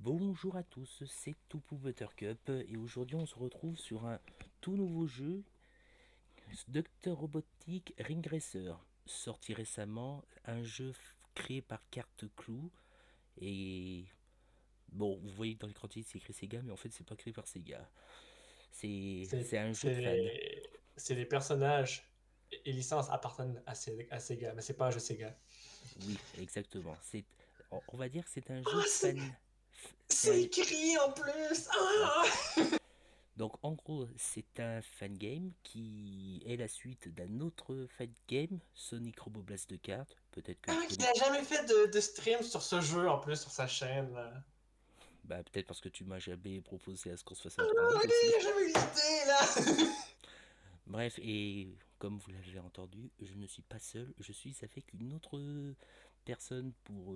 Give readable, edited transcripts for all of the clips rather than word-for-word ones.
Bonjour à tous, c'est Toupou Buttercup et aujourd'hui on se retrouve sur un tout nouveau jeu, Dr Robotic Ring Racer, sorti récemment, un jeu créé par Carte Clou et bon, vous voyez que dans l'écran titre c'est écrit Sega, mais en fait c'est pas créé par Sega. C'est un jeu de fan. C'est les personnages et licences appartiennent à Sega, mais c'est pas un jeu Sega. Oui, exactement. On va dire que c'est un jeu Ah, fan. C'est c'est un, écrit en plus! ouais. Ah! Donc en gros, c'est un fan game qui est la suite d'un autre fan game, Sonic Robo Blast de cartes. Peut-être que tu Ah, il connais. a jamais fait de stream sur ce jeu en plus sur sa chaîne, là. Bah peut-être parce que tu m'as jamais proposé à ce qu'on se fasse Ah, un tournage il aussi. a jamais eu l'idée, là! Bref, et comme vous l'avez entendu, je ne suis pas seul, je suis avec une autre personne pour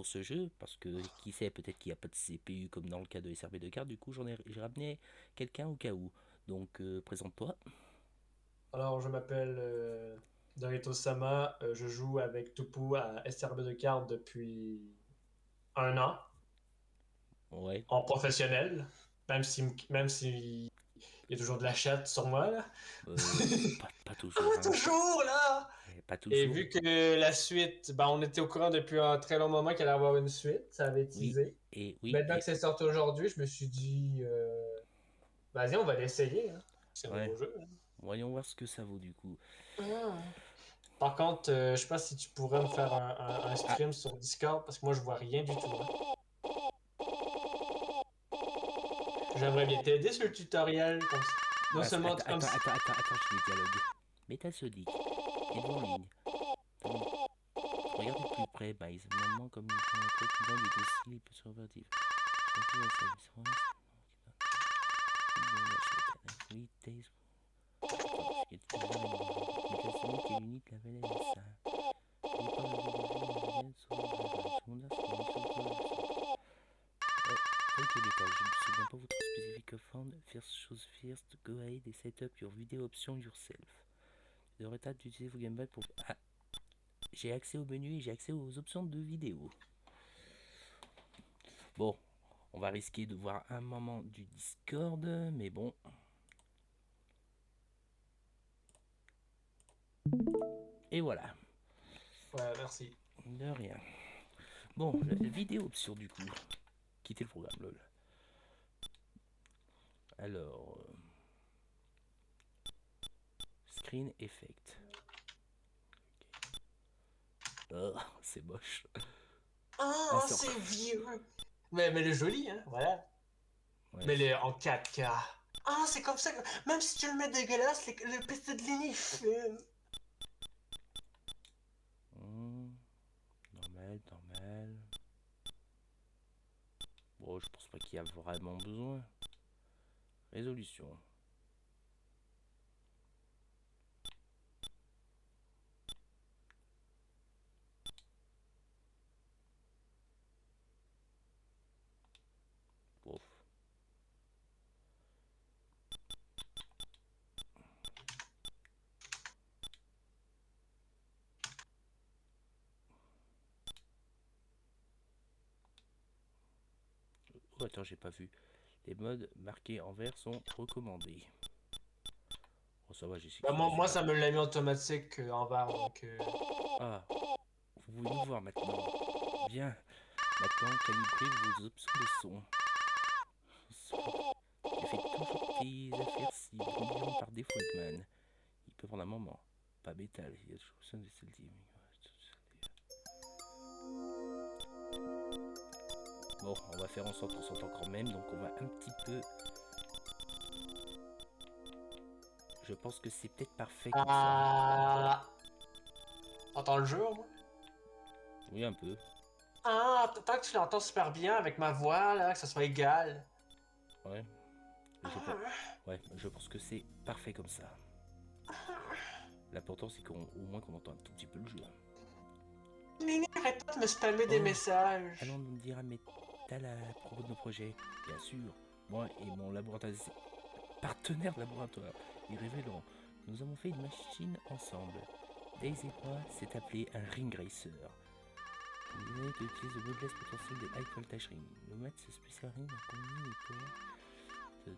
ce jeu, parce que qui sait, peut-être qu'il n'y a pas de CPU comme dans le cas de SRB de cartes, du coup j'ai ramené quelqu'un au cas où. Donc présente-toi. Alors, je m'appelle Dorito Sama, je joue avec Tupu à SRB de cartes depuis un an, Ouais, en professionnel, même si il y a toujours de la chatte sur moi, là. pas Ah, toujours, hein. toujours, là! Pas Et toujours. vu que la suite, ben, on était au courant depuis un très long moment qu'elle allait avoir une suite, ça avait Oui, teasé. oui, Maintenant que c'est sorti aujourd'hui, je me suis dit, vas-y, on va l'essayer, hein. C'est un ouais. nouveau jeu, hein. Voyons voir ce que ça vaut du coup. Ah. Par contre, je sais pas si tu pourrais me faire un Ah, stream sur Discord, parce que moi, je vois rien du tout, hein. J'aimerais bien t'aider sur le tutoriel, comme ça. Non mince, seulement comme ça. attends, j'ai des dialogues. Métasodique, êtes-vous en ligne? Regardez de plus près, Miles. Maman, comme il fait un truc, il est docile, il peut se revertir. Ok les gars, je ne me souviens pas votre specific command. First chose first, go ahead and set up your video option yourself. Vous devrez d'utiliser vos gamepad pour... Ah, j'ai accès au menu et j'ai accès aux options de vidéo. Bon, on va risquer de voir un moment du Discord, mais bon. Et voilà, Ouais, merci. de rien. Bon, la vidéo option du coup. Quitter le programme, lol. Alors, screen effect. Oh, c'est moche. Ah, Ah, c'est c'est vieux. Mais le joli, hein, voilà. Ouais. Mais le, en 4K. Ah, c'est comme ça que... Même si tu le mets dégueulasse, le PC de ligne, il fume. Normal, normal. Bon, je pense pas qu'il y a vraiment besoin. Résolution. Bof. Oh, attends, j'ai pas vu. Les modes marqués en vert sont recommandés. Oh, ça va, j'ai Ben, moi, sécurisé. ça me l'a mis automatique en vert, donc... Ah, vous pouvez nous voir maintenant. Bien. Maintenant, calibrez vos options de son. Tu fais toujours tes affaires si brouillon par défaut, Eggman. Il peut prendre un moment. Pas métal. Il y a toujours besoin de celle-ci. Bon, on va faire en sorte qu'on s'entend quand même, donc on va un petit peu... Je pense que c'est peut-être parfait comme ça. Ah... T'entends le jeu, au moins? Oui, un peu. Ah, tant que tu l'entends super bien avec ma voix, là, que ça soit égal. Ouais. Je pense... Ouais, je pense que c'est parfait comme ça. L'important, c'est qu'au moins qu'on entend un tout petit peu le jeu. Nini, arrête pas de me spammer des Oh, allons messages. nous dire à Métal à propos de nos projets. Bien sûr, moi et mon laboratoire, partenaire de laboratoire, y révéleront. Nous avons fait une machine ensemble. Daisy et moi, c'est appelé un ring racer. Les années utilisent le modèle potentiel des high voltage ring. Le maître se spécialise en combiner les power de 10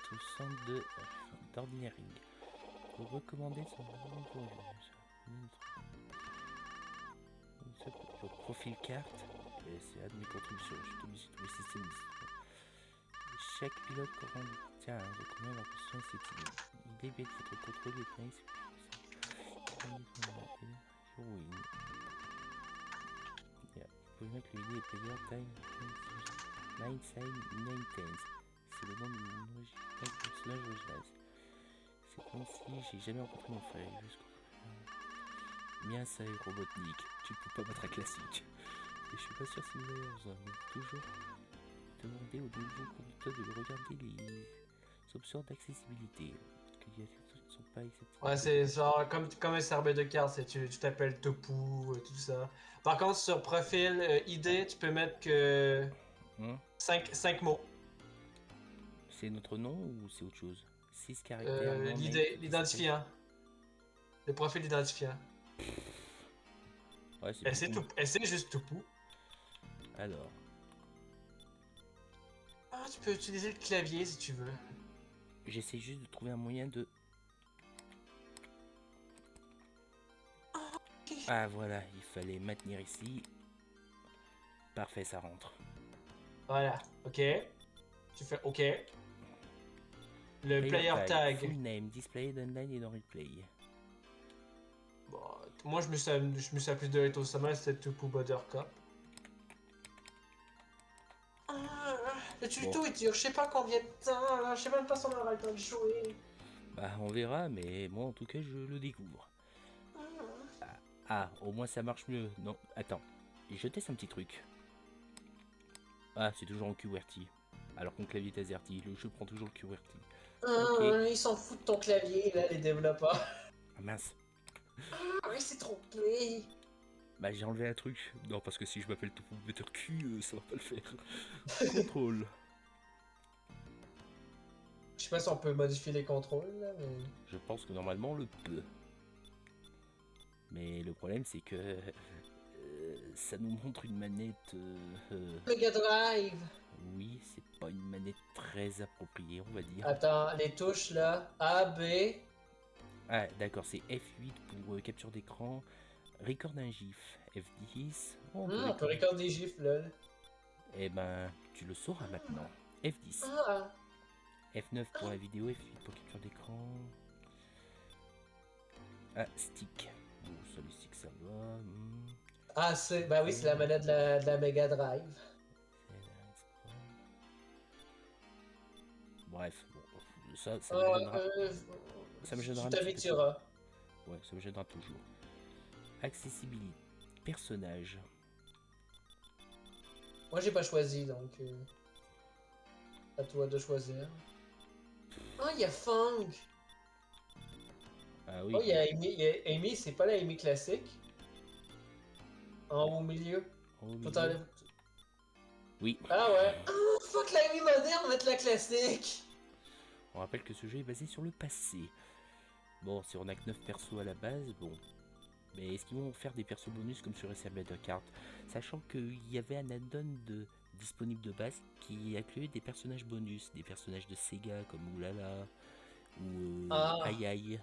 to 102 d'ordinaire ring. Vous recommandez son le profil carte. Et c'est un de mes contributions. Je suis obligé de trouver le système. Chaque pilote contient un document en position esthétique. Il débute votre contrôle des trains. Héroïne. Vous pouvez mettre le ID et player time 9 sign 9 tens. C'est le nom de mon personnage original. C'est comme si j'ai jamais rencontré mon frère. Bien ça est Robotnik. Tu peux pas battre un classique. Et je suis pas sûr si vous avez besoin. Mais toujours demander aux nouveaux conducteurs de regarder les options d'accessibilité. Qu'il y a certaines qui ne sont pas acceptées. Ouais, c'est genre comme un serveur de carte, tu t'appelles Topu, tout ça. Par contre, sur profil ID, tu peux mettre que 5 mots. C'est notre nom ou c'est autre chose? 6 caractères non L'identifiant. Le profil identifiant. Ouais, c'est beaucoup. C'est juste Topu. Alors. Ah, tu peux utiliser le clavier si tu veux. J'essaie juste de trouver un moyen de... Ah voilà, il fallait maintenir ici. Parfait, ça rentre. Voilà, ok. Tu fais ok. Le player tag. Full name, displayed online et en replay. Bon, moi je me suis appelé de Rito Sama, c'était Topu Buttercup. Le tuto il dure je sais pas combien de temps, je sais même pas si on aura le temps de jouer. Bah on verra, mais moi en tout cas je le découvre. Ah, au moins ça marche mieux. Non, attends, je teste un petit truc. Ah, c'est toujours en QWERTY. Alors qu'on clavier est AZERTY, le jeu prend toujours le QWERTY. Okay. Ils s'en foutent de ton clavier là, les développeurs. Ah mince. Ah oui, c'est trompé. Bah j'ai enlevé un truc. Non, parce que si je m'appelle Topo Better Q, ça va pas le faire. Contrôle. Je sais pas si on peut modifier les contrôles là, mais... Je pense que normalement on le peut. Mais le problème c'est que ça nous montre une manette... Mega Drive. Oui, c'est pas une manette très appropriée, on va dire. Attends, les touches là, A, B... Ah d'accord, c'est F8 pour capture d'écran, record un gif, F10... Oh, on peut recorder des gifs lol. Eh ben, tu le sauras maintenant. F10. F9 pour la vidéo, F8 pour capture d'écran. Ah, stick. Bon, ça, les sticks, ça va. Ah, c'est... Bah oui, c'est la manette de la Mega Drive. Bref, bon, ça me gênera. Ça me gênera un petit peu. Ouais, ça me gênera toujours. Accessibilité. Personnage. Moi, j'ai pas choisi, donc... À toi de choisir. Oh, il y a Fang. Ah oui. Oh, il y a Amy, c'est pas la Amy classique. En haut au milieu. Oui. Ah ouais. Oh, fuck la Amy moderne, mettre la classique. On rappelle que ce jeu est basé sur le passé. Bon, si on a que 9 persos à la base, bon. Mais est-ce qu'ils vont faire des persos bonus comme sur SRB de carte? Sachant qu'il y avait un add-on disponible de base qui incluait des personnages bonus, des personnages de Sega comme Oulala, ou Aïe Aïe,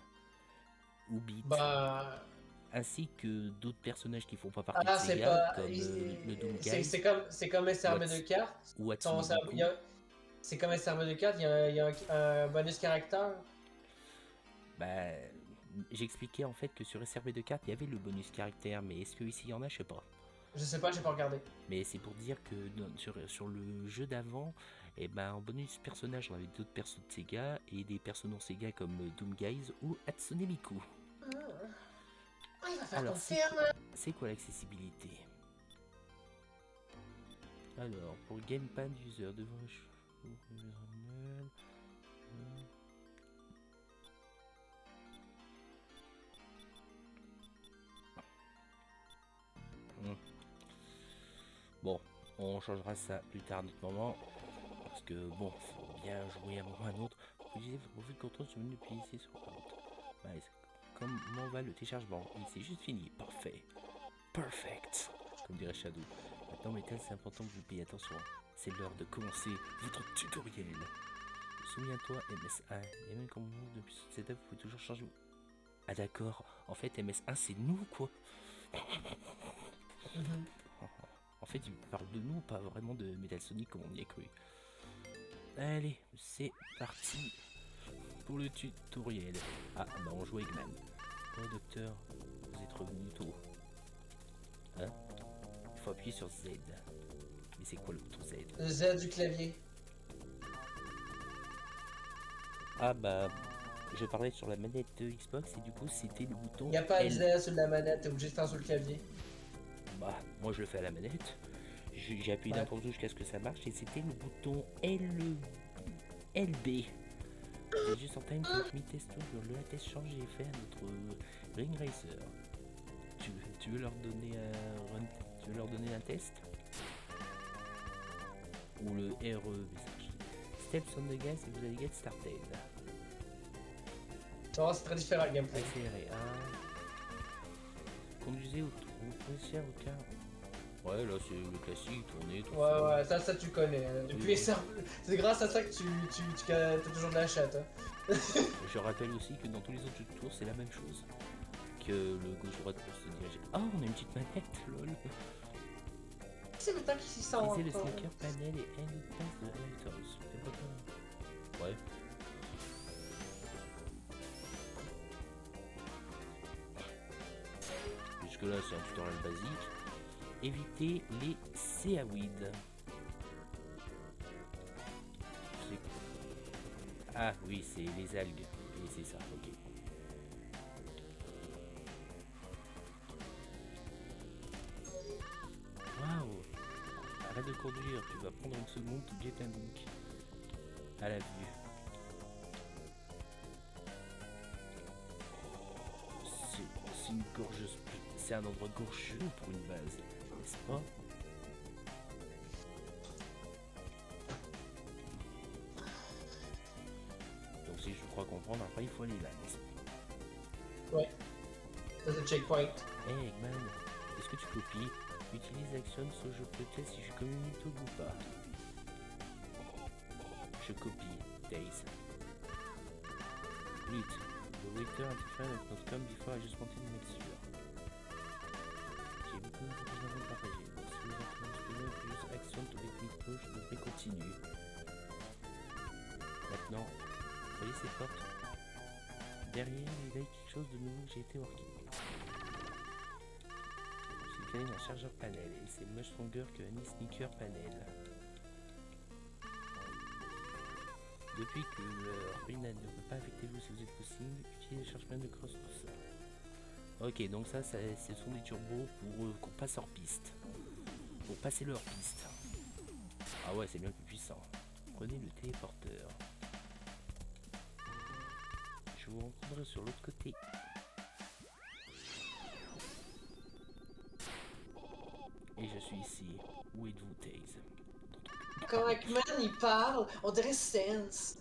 ou Beat. Bah... Ainsi que d'autres personnages qui font pas partie de Sega, comme le Doom Guy. C'est comme SRB de carte. Ou c'est comme SRB de carte, il y a un bonus caractère. Bah... J'expliquais en fait que sur SRB de carte il y avait le bonus caractère, mais est-ce que ici il y en a, je sais pas. Je sais pas, j'ai pas regardé. Mais c'est pour dire que sur le jeu d'avant, et ben en bonus personnage on avait d'autres persos de Sega et des persos non Sega comme Doom Guys ou Hatsune Miku. Alors c'est quoi l'accessibilité? Alors pour le gamepad user devant Bon, on changera ça plus tard à notre moment. Parce que bon, faut bien jouer à un moment ou à un autre. Vous utilisez vos contrôle sur le menu ici sur le compte. Comment va le téléchargement? Oui, c'est juste fini. Parfait. Perfect. comme dirait Shadow. Maintenant, Metal, c'est important que vous payiez attention. C'est l'heure de commencer votre tutoriel. Souviens-toi, MS1. Et même quand on monte depuis ce setup, vous pouvez toujours changer. Ah d'accord, en fait MS1 c'est nous quoi. En fait il parle de nous, pas vraiment de Metal Sonic comme on y a cru. Allez, c'est parti pour le tutoriel. Ah bah on joue Eggman. Oh docteur, vous êtes revenu tôt. Hein? Il faut appuyer sur Z. Mais c'est quoi le bouton Z? Le Z du clavier. Ah bah, je parlais sur la manette Xbox et du coup c'était le bouton Il n'y a pas L. Z sur la manette, t'es obligé de faire sur le clavier. Bah, moi je le fais à la manette. J'ai appuyé n'importe où jusqu'à ce que ça marche et c'était le bouton LB. J'ai juste en time to me test le test change j'ai fait à notre Ring Racer. Tu veux leur donner un test? Ou le RE message. Steps on the gas et vous allez get started. Non, c'est très différent le gameplay. Accéléré A. Conduisez au policier au car. Ouais, là c'est le classique, tourner, tout ça. Ouais, ça tu connais. Depuis, c'est grâce à ça que tu as toujours de la chatte. Hein. Je rappelle aussi que dans tous les autres jeux de tour, c'est la même chose. Que le gauche-droite pour se diriger. Ah, on a une petite manette, lol. C'est le temps qui s'y sent. Utilisez le sneaker panel et end pass de Lighthouse. Ouais. Jusque là, c'est un tutoriel basique. Évitez les céaoïdes. Ah oui, c'est les algues. Et c'est ça, ok. Waouh! Arrête de conduire, tu vas prendre une seconde to get a look. À la vue. C'est une gorgeuse. C'est un endroit gorgeux pour une base, n'est-ce pas? Donc si je crois comprendre, après il faut aller là, n'est-ce pas? Ouais. Ça c'est le checkpoint. Hey Eggman, est-ce que tu copies? Utilise Action so je peux tester si je communique ou pas. Je copie, Days. Wait, the waiter interfered has not come before, I just wanted to make sure. J'ai beaucoup d'informations à partager, donc si vous avez plus Action to let me push, je devrais continuer. Maintenant, voyez ces portes? Derrière, il y a quelque chose de nouveau que j'ai été working. J'ai calé un chargeur panel et c'est much stronger que un sneaker panel. Depuis que le ruinade ne peut pas affecter vous si vous êtes possible, utilisez le chargement de cross pour ça. Ok, donc ça ce sont des turbos pour qu'on passe hors piste. Pour passer le hors piste. Ah ouais, c'est bien plus puissant. Prenez le téléporteur. Je vous rencontrerai sur l'autre côté. Et je suis ici. Où êtes-vous, Taze? Quand Eggman il parle, on dirait Sense.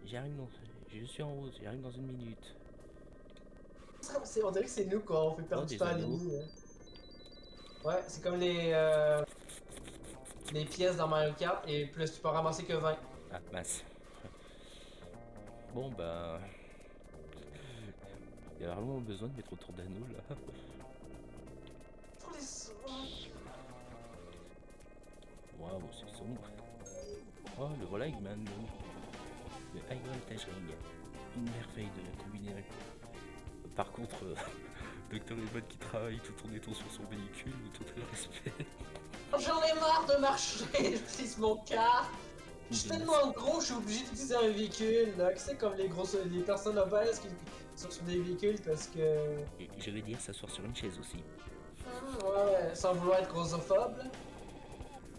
J'arrive dans... Je suis en route, j'arrive dans une minute. On dirait que c'est nous quoi, on fait perdre du temps à l'ennemi. Ouais, c'est comme les pièces dans Mario Kart et plus tu peux ramasser que 20. Ah mince. Bon bah... Il y a vraiment besoin de mettre autour d'anneau là. Waouh, c'est sombre. Oh, le voilà Eggman. Le High Voltage Ring. Une merveille de combiner. Par contre, Dr. Eggman qui travaille tout en étant sur son véhicule, tout le respect. J'en ai marre de marcher, j'utilise mon car. Je suis tellement gros, je suis obligé d'utiliser un véhicule. Là. C'est comme les personnes obèses qui sont sur des véhicules parce que... Et je vais dire s'asseoir sur une chaise aussi. Ouais, sans vouloir être grossophobe.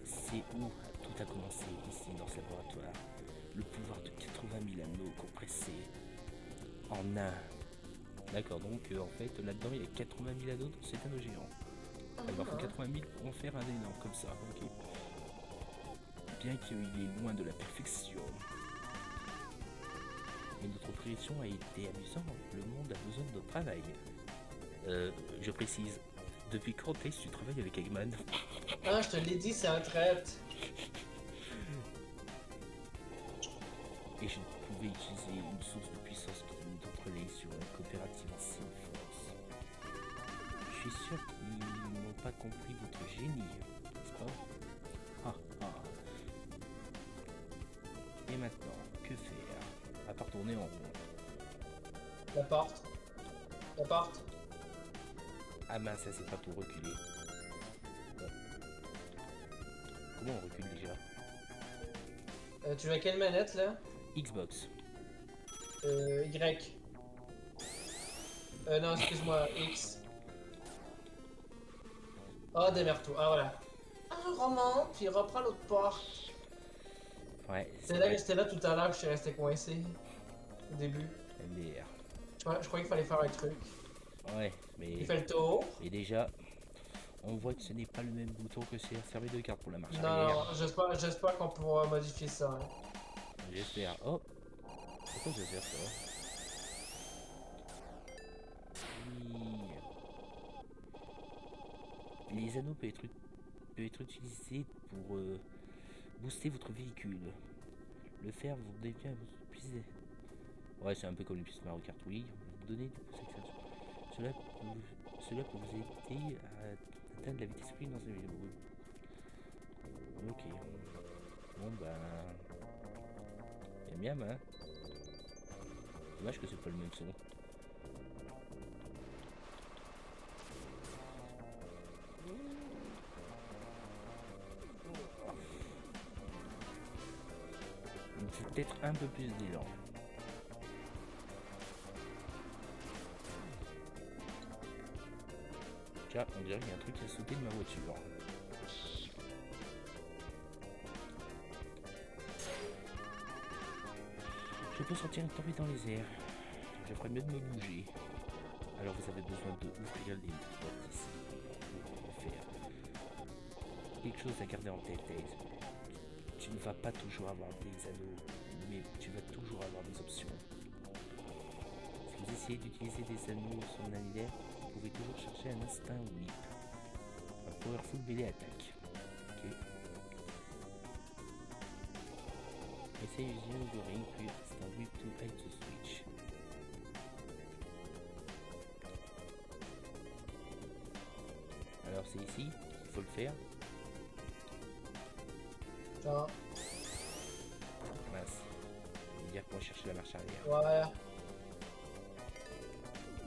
C'est où tout a commencé, ici dans ce laboratoire. Le pouvoir de 80 000 anneaux compressés en un. D'accord, donc en fait là-dedans il y a 80 000 anneaux dans cet anneau géant. Il en faut 80 000 pour en faire un énorme comme ça, ok. Bien qu'il est loin de la perfection. Mais notre progression a été amusante, le monde a besoin de notre travail. Je précise, depuis quand est-ce que tu travailles avec Eggman? Ah, je te l'ai dit, c'est un traite. Et je pouvais utiliser une source de puissance d'autres lays sur un coopérative en Force. Je suis sûr qu'ils n'ont pas compris votre génie, n'est-ce pas? Ah, ah. Et maintenant, que faire? À part tourner en rond. La porte. La porte. Ah mince, ça c'est pas pour reculer. Bon. Comment on recule déjà? Tu veux à quelle manette là? Xbox. Y. Non, excuse-moi, X. Ah, démerde-toi. Ah, voilà. Ah, remonte, puis reprends l'autre porte. Ouais, C'était là, c'était là tout à l'heure que je suis resté coincé. Au début. MDR. Je croyais qu'il fallait faire un truc. Ouais, mais. Il fait le tour. Et déjà, on voit que ce n'est pas le même bouton que c'est servi de carte pour la marche Non, arrière. non, j'espère qu'on pourra modifier ça. Hein. J'espère. Oh! Pourquoi je vais faire ça? Oui. Les anneaux peuvent être utilisés pour booster votre véhicule. Le faire vous devient plus. Ouais, c'est un peu comme les pistes Mario Kart, oui. Vous donnez des pouces accélération. Cela peut vous aider à atteindre la vitesse sprint dans une vidéo. Ok. Bon ben. Miam miam, hein. Dommage que c'est pas le même son. Il me faut peut-être un peu plus d'élan. Tiens, on dirait qu'il y a un truc qui a sauté de ma voiture. Je peux sentir une tempête dans les airs. Je ferais mieux de me bouger. Alors vous avez besoin d'ouvrir les portes ici pour faire quelque chose à garder en tête, Ace. Tu ne vas pas toujours avoir des anneaux, mais tu vas toujours avoir des options. Si vous essayez d'utiliser des anneaux sur un anniversaire, vous pouvez toujours chercher un instinct whip. Un powerful melee attack. Ok. Essaye using the ring puis instant whip to hide the switch. Alors c'est ici, il faut le faire. Non. Mince. Je veux dire qu'on va chercher la marche arrière. Ouais.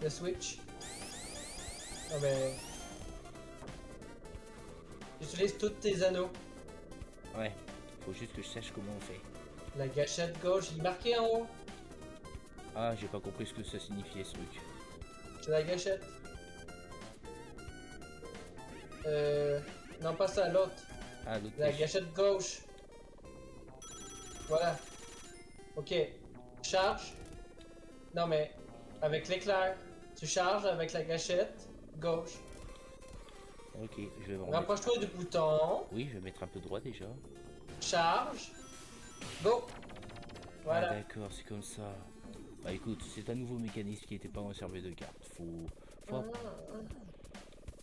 Le switch. Ah ben. J'utilise tous tes anneaux. Ouais, faut juste que je sache comment on fait. La gâchette gauche, il est marqué en haut. Ah, j'ai pas compris ce que ça signifiait ce truc. C'est la gâchette. Non, pas ça, l'autre. Ah, l'autre La pêche. gâchette gauche. Voilà. Ok. Charge. Non, mais avec l'éclair. Tu charges avec la gâchette gauche. Ok, je vais me remettre. Rapproche-toi du bouton. Oui, je vais mettre un peu droit déjà. Charge. Go. Voilà. Ah, d'accord, c'est comme ça. Bah écoute, c'est un nouveau mécanisme qui n'était pas en serveur de carte. Faut...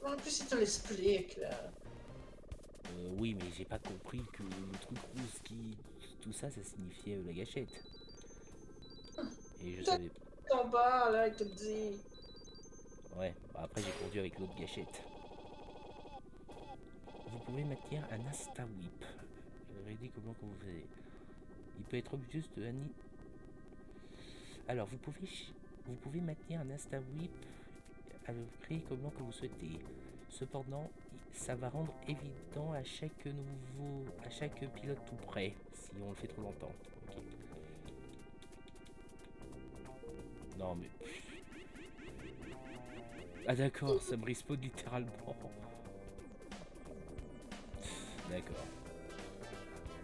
En plus, il te l'explique, là. Oui, mais j'ai pas compris que le truc rouge qui... Tout ça, ça signifiait la gâchette. Et je savais... En bas, là, il te dit. Ouais, bah après j'ai conduit avec l'autre gâchette. Vous pouvez maintenir un Insta Whip. Regardez comment vous faites. Il peut être juste de Annie. Alors vous pouvez maintenir un Insta Whip après comment que vous souhaitez. Cependant, ça va rendre évident à chaque pilote tout près si on le fait trop longtemps. Ok. Non mais. Ah d'accord, ça me respawn littéralement. D'accord.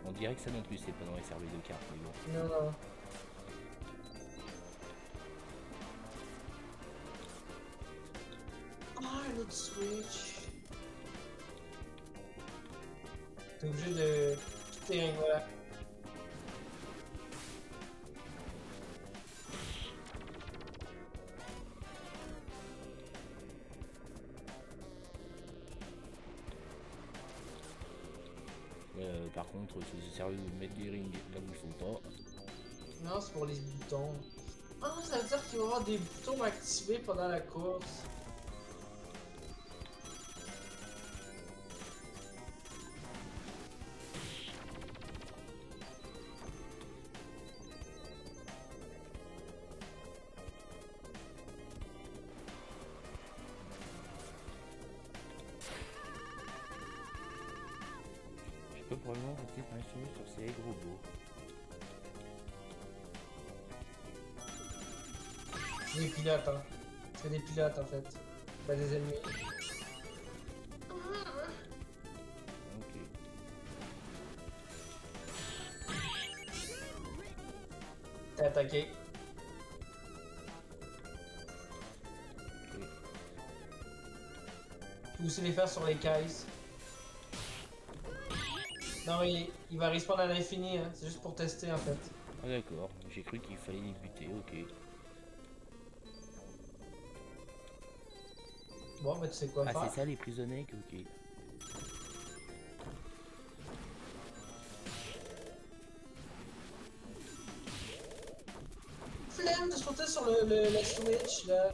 On dirait que ça non plus c'est pas dans les serveurs de cartes, mais bon. Non, non. Ah, un autre switch. T'es obligé de quitter, voilà. mais par contre, c'est sérieux de mettre des rings là où il faut pas. Non, c'est pour les boutons. Ah, ça veut dire qu'il va y avoir des boutons activés pendant la course. Je peux probablement rester passionné sur ces egg robots. C'est des pilotes, hein. C'est des pilotes en fait. Pas des ennemis. Ok. T'es attaqué. Ok. Tu peux aussi les faire sur les caisses. Non, il va respawn à l'infini, hein. C'est juste pour tester en fait. Ah d'accord, j'ai cru qu'il fallait les buter, ok. Bon, bah tu sais quoi Ah faire. c'est ça les prisonniers, ok. Flemme de sauter sur la Switch là.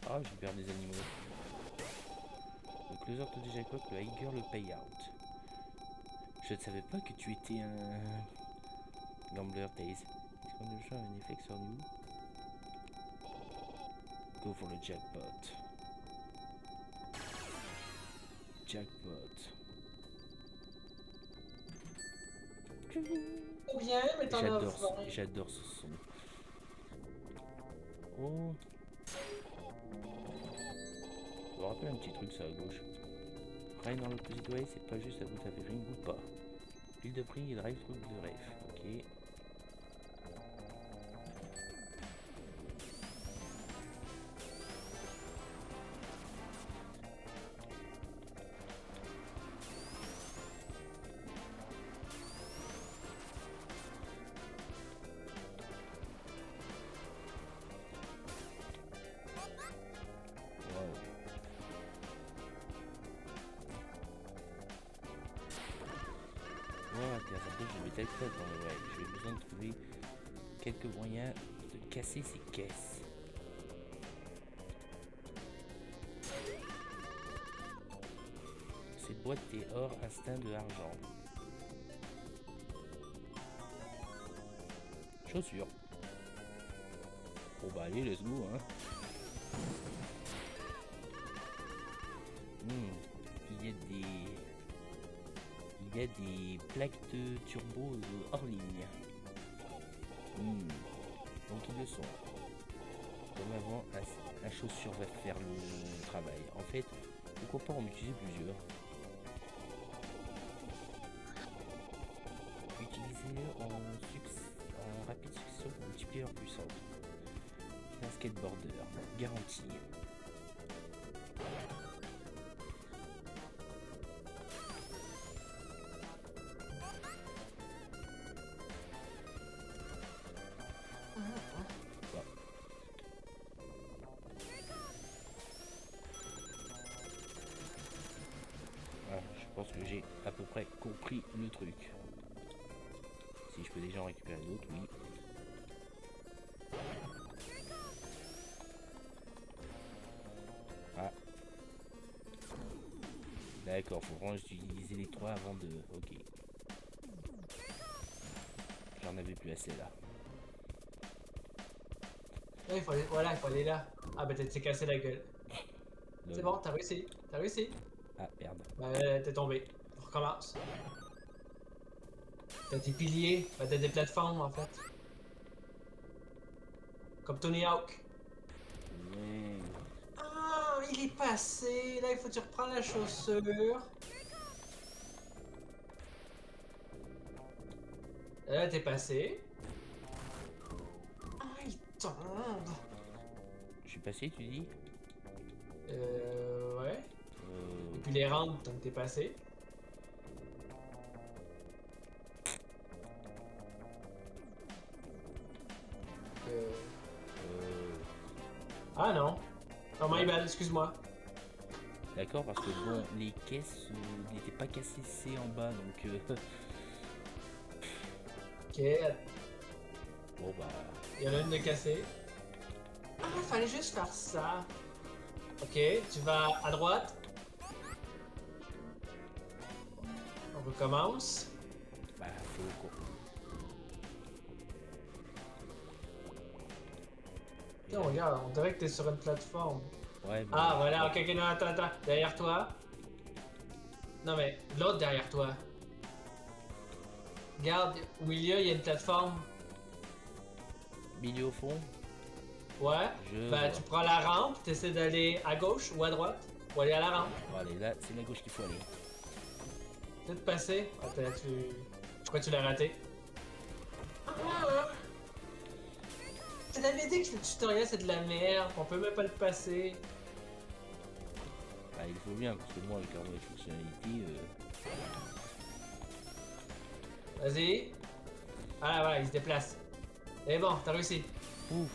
Ah j'ai perdu des animaux. Le closer te déjà quoi que le Higher le payout. Je ne savais pas que tu étais un gambler Taze. Est-ce qu'on a déjà un effet sur nous? Go for le jackpot. Jackpot. Trop bien, mais t'en as 20. J'adore ce son. Oh. Je me rappelle un petit truc ça à gauche. Ride dans l'opposite way, c'est pas juste à vous taper ring ou pas. Pile de prix et drive truc de ref. Ok. Je vais peut-être j'ai besoin de trouver quelques moyens de casser ces caisses. Cette boîte est hors instinct de l'argent. Chaussures. Bon bah allez, let's go hein. Il y a des plaques de turbo hors ligne. Donc ils le sont. Comme avant, la chaussure va faire le travail. En fait, pourquoi pas en utiliser plusieurs. Utilisez-le en rapide succession pour multiplier leur puissance. Un skateboarder, garantie. Je pense que j'ai à peu près compris le truc. Si je peux déjà en récupérer d'autres, oui. Ah. D'accord, faut vraiment utiliser les trois avant de... Ok. J'en avais plus assez là. Ouais, voilà, il faut aller là. Ah bah t'es cassé la gueule. C'est bon, t'as réussi. T'as réussi. Ah merde. Bah t'es tombé. On recommence. T'as des piliers. Bah t'as des plateformes en fait. Comme Tony Hawk. Ouais. Ah, il est passé. Là, il faut que tu reprends la chaussure. Là, t'es passé. Ah, il tombe. Je suis passé, tu dis? Ouais. Et puis les rampes, tant que t'es passé. Ah non. Oh my bad, excuse-moi. D'accord, parce que bon, les caisses n'étaient pas cassées en bas, donc Ok, bon bah il y en a une de cassée. Ah, fallait juste faire ça. Ok, tu vas à droite. On recommence. bah faut et Tiens, là, regarde, on dirait que t'es sur une plateforme. ouais mais Ah, voilà, ok, ok, non, attends, attends. Derrière toi. Non, mais l'autre derrière toi. Regarde, au milieu, il y a une plateforme. milieu au fond, Ouais. je Bah, vois. tu prends la rampe, t'essaies d'aller à gauche ou à droite. Ou aller à la rampe. Bon, allez, là c'est la gauche qu'il faut aller. Peut-être passer. Attends, je crois que tu l'as raté. Ah! Je t'avais dit que le tutoriel c'est de la merde, on peut même pas le passer. Bah il faut bien, parce que moi avec la nouvelle fonctionnalité, Vas-y. Ah voilà, il se déplace. Et bon, t'as réussi. ouf,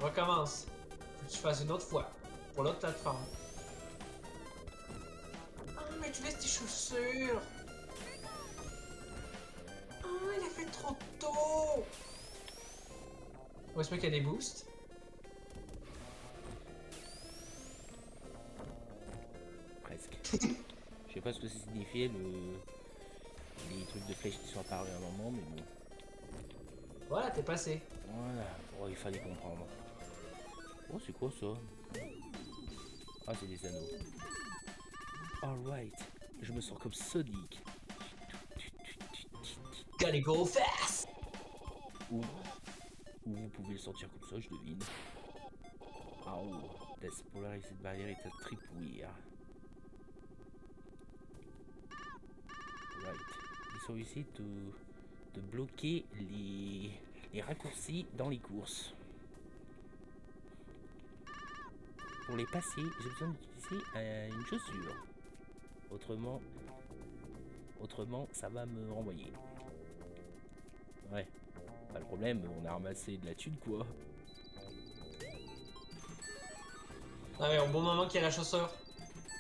On recommence. Faut que tu fasses une autre fois. Pour l'autre plateforme. Ah, mais tu laisses tes chaussures. Ah, il a fait trop tôt. Ouais, c'est qu'il y a des boosts. presque. Je sais pas ce que ça signifiait les trucs de flèches qui sont apparus à un moment, mais bon. Voilà, t'es passé. Voilà, oh, il fallait comprendre. Oh, c'est quoi ça? Ah, c'est des anneaux. Alright, je me sens comme Sonic. Gotta go fast. Ou vous pouvez le sentir comme ça, je devine. Ah oh, d'explorer cette barrière est à tripouiller. Right. Ils sont ici de bloquer les raccourcis dans les courses. Pour les passer, j'ai besoin d'utiliser une chaussure. Autrement, ça va me renvoyer. Ouais, pas le problème, on a ramassé de la thune quoi. Ah mais au bon moment qu'il y a la chaussure.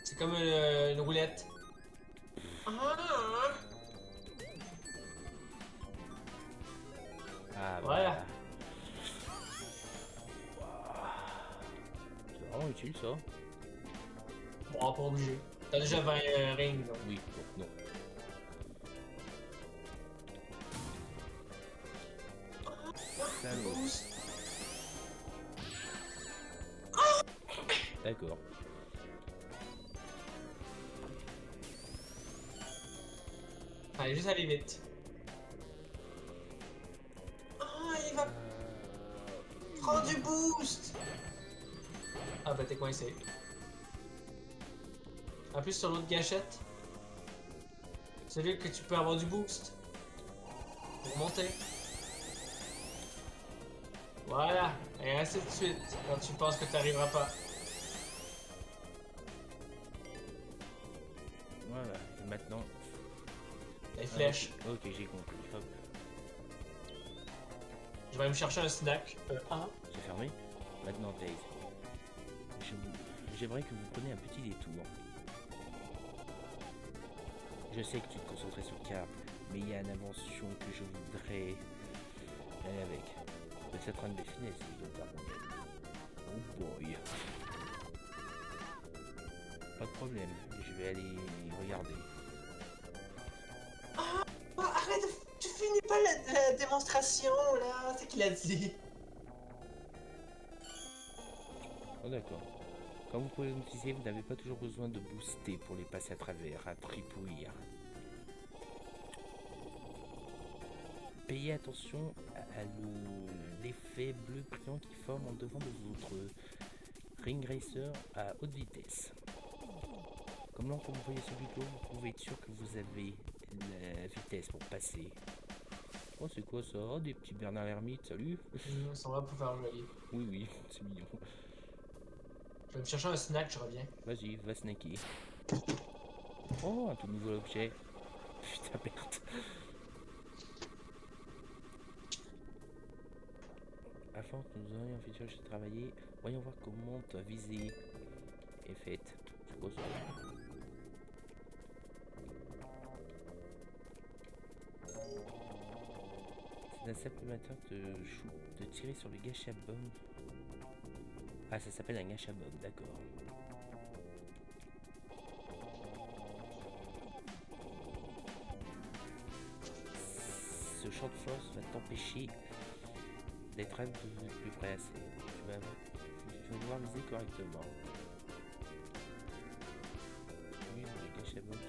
C'est comme une roulette. Ah. Ah Voilà. bah. C'est vraiment utile ça. Bon, pas obligé. T'as déjà 20 rings, donc. Oui, donc non. Salaud. D'accord. Allez, juste aller vite. Ah, il va prendre du boost! Ah bah t'es coincé. Appuie sur l'autre gâchette. Celui que tu peux avoir du boost. Pour monter. Voilà. Et ainsi de suite. Quand tu penses que t'arriveras pas. Voilà, et maintenant. Les flèches. Ok, j'ai compris. Hop, Je vais me chercher un snack. Ah. c'est fermé. Maintenant, Taze. J'aimerais que vous preniez un petit détour. Je sais que tu te concentrais sur le câble, mais il y a une invention que je voudrais aller avec. Peut-être un de mes finesses, oh boy. Pas de problème, je vais aller regarder. Ah, arrête, tu finis pas la démonstration là, c'est qu'il a dit. Oh d'accord. Comme vous pouvez le notifier, vous n'avez pas toujours besoin de booster pour les passer à travers, à tripouiller. Payez attention à l'effet bleu brillant qui forme en devant de votre Ring Racer à haute vitesse. Comme là, quand vous voyez ce bouton, vous pouvez être sûr que vous avez la vitesse pour passer. Oh, c'est quoi ça? Oh, des petits Bernard Hermite, salut. Ils sont là pour faire joli. Oui, oui, c'est mignon. Je vais me chercher un snack, je reviens. Vas-y, va snacker. Oh, un tout nouveau objet. Putain, merde. Afin que nous ayons un futur chez travailler, voyons voir comment ta visée est faite. quoi ça? C'est un simple amateur de tirer sur le gacha-bomb. Ah, ça s'appelle un gacha-bomb, d'accord. Ce champ de force va t'empêcher d'être un peu plus près. Tu vas devoir viser correctement. Oui, le gacha-bomb.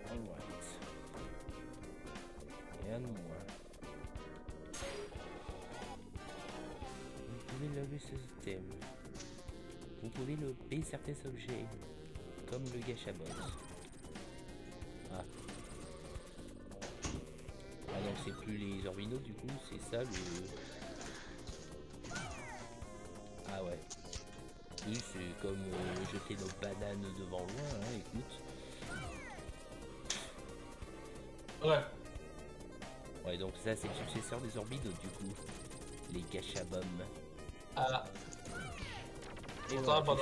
Alright. Et un de moins. Vous pouvez lever ce système. Vous pouvez lever certains objets, comme le gacha-box. Ah. Ah donc c'est plus les orbinaux du coup, c'est ça le... Ah ouais. Oui, c'est comme jeter nos bananes devant loin, hein, écoute. Ouais. Ouais, donc ça c'est le successeur des orbinaux du coup. Les gacha-bombs. Ah. Et Pourtant, voilà,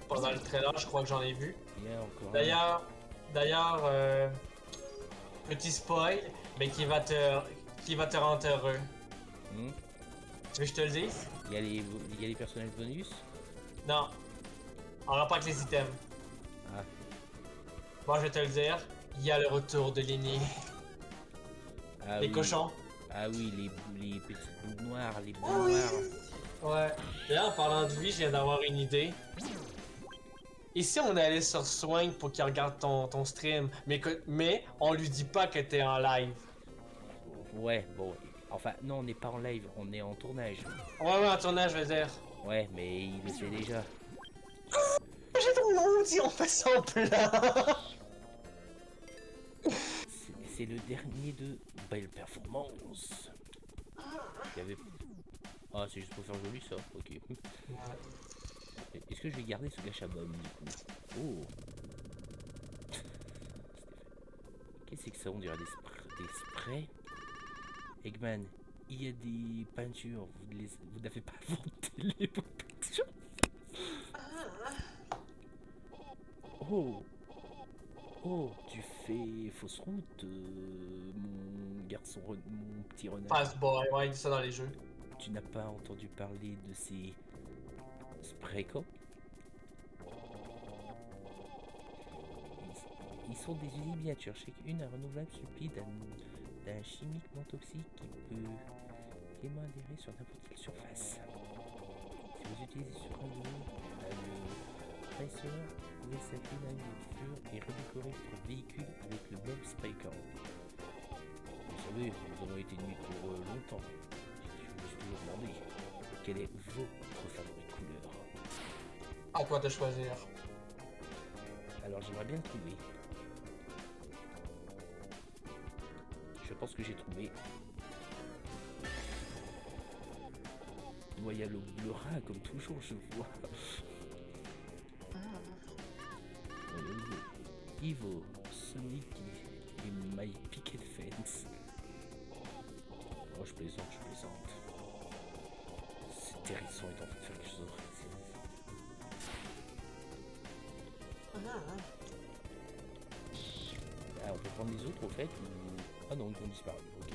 pendant le trailer, je crois que j'en ai vu. il y a encore D'ailleurs, petit spoil, mais qui va te rendre heureux. Tu veux que je te le dise? il y a les personnages bonus. Non. En rapport avec les items. Ah. Moi, je vais te le dire. Il y a le retour de Lenny. Ah Les oui. cochons. Ah oui, les petits bouts noirs, les bouts Ah oui. noirs. Ouais. D'ailleurs, en parlant de lui, je viens d'avoir une idée. Et si on allait sur Swing pour qu'il regarde ton stream, mais on lui dit pas que t'es en live? Ouais, bon. Enfin, non, on n'est pas en live, on est en tournage. Ouais, en tournage, je veux dire. Ouais, mais il le sait déjà. J'ai ton nom dit, on fait semblant. C'est le dernier de Belle Performance. Il y avait... Ah, c'est juste pour faire joli ça, ok. Est-ce que je vais garder ce gacha-bomb du coup? Oh. Qu'est-ce que ça? On dirait des sprays. Eggman, il y a des peintures. Vous n'avez pas inventé les peintures. Oh. Oh, tu fais fausse route, mon garçon, mon petit renard. Passe boy, ouais, il dit ça dans les jeux. Tu n'as pas entendu parler de ces Sprayco? Ils sont des usines miniatures, chacune un renouvelable supplie d'un chimique non toxique qui peut aisément adhérer sur n'importe quelle surface. Si vous utilisez sur un le Tracer, vous pouvez s'appuyer dans une voiture et redécorer votre véhicule avec le même Sprayco. Vous savez, nous avons été nuits pour longtemps. Je me suis toujours demandé quelle est votre favorite couleur. À quoi de choisir? Alors j'aimerais bien le trouver. Je pense que j'ai trouvé. Moi, il y a le rat comme toujours, je vois. Evo, Sonic et My Picket Fence. Oh, je plaisante. C'est terrifiant et en train de faire quelque chose d'autre. Ah, on peut prendre les autres au fait ou... Ah non, ils ont disparu, ok.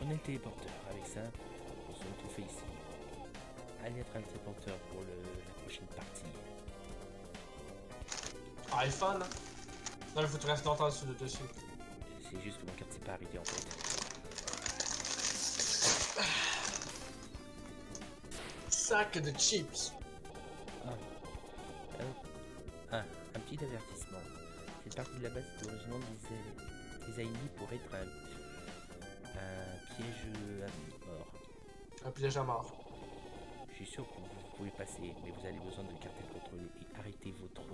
On a le téléporteur, avec ça, on se tout fait ici. Allez être un téléporteur pour la prochaine partie. Ah, il est fun, hein? Non, il faut que tu restes longtemps dessus. C'est juste que mon carte s'est pas arrêtée en fait. Sac de chips. Un petit avertissement. Cette partie de la base est originellement designée pour être un piège à mort. Un piège à mort. Je suis sûr que vous pouvez passer, mais vous avez besoin de cartes contrôlées et arrêter votre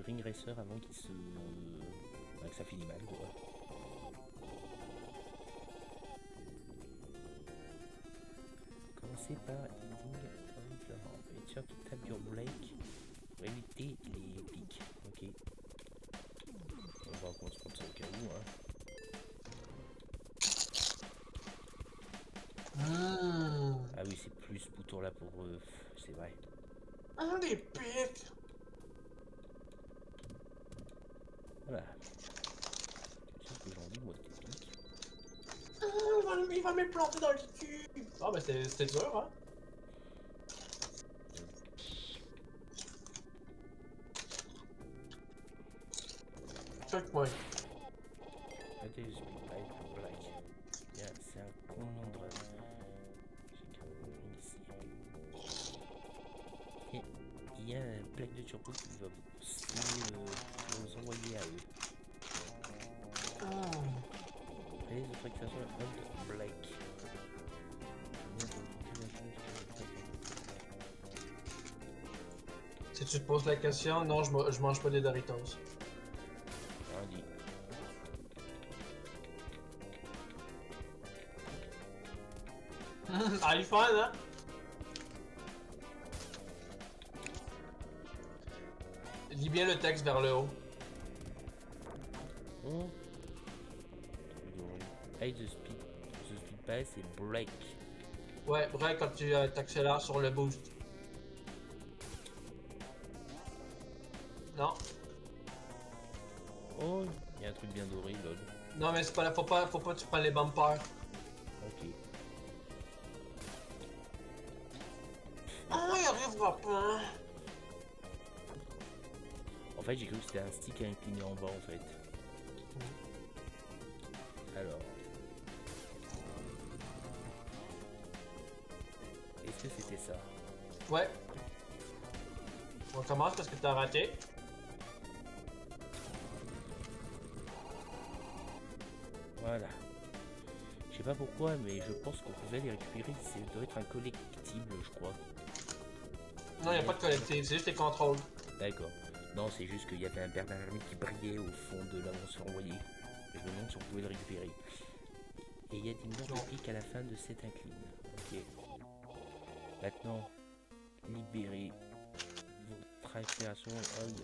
ring racer avant qu'il se... que ça finit mal quoi. Commencez par Ending on the ramp. Et tu to tap your brake pour éviter les pics. Ok. On va prendre ça au cas où. Hein. pour... c'est vrai. Ah, des pics! Voilà. C'est ce que j'ai envie, moi, de tes pics. Ah, il va me planter dans le cul! Ah, ben c'était dur, hein? Check-moi. Regardez le speed pipe black. C'est un con nom de rêve. J'ai carrément mis ici. Et il y a un plaque de turbo qui va vous envoyer à eux. Allez, je ferai que ça soit un black. Si tu te poses la question, non, je mange pas des Doritos. Rien dit. iPhone, hein? Lis bien le texte vers le haut. Oh. Hey, the speed pass et break. Ouais, vrai, quand tu t'accélères sur le boost. Non. Oh, il y a un truc bien doré, lol. Non, mais c'est pas là, faut pas que tu prennes les bumpers. Ok. Ah, il arrivera pas. En fait, j'ai cru que c'était un stick à incliner en bas, en fait. Alors. Est-ce que c'était ça? Ouais. On commence parce que t'as raté. Voilà. Je sais pas pourquoi, mais je pense qu'on pouvait les récupérer. Ça doit être un collectible, je crois. Non, y a pas de collectif, c'est juste les contrôles. D'accord. Non, c'est juste qu'il y avait un Bernard Hermite qui brillait au fond de là où on se renvoyait. Et je me demande si on pouvait le récupérer. Et il y a des murs de pique à la fin de cette incline. Ok. Maintenant, libérez votre inspiration. Aïe.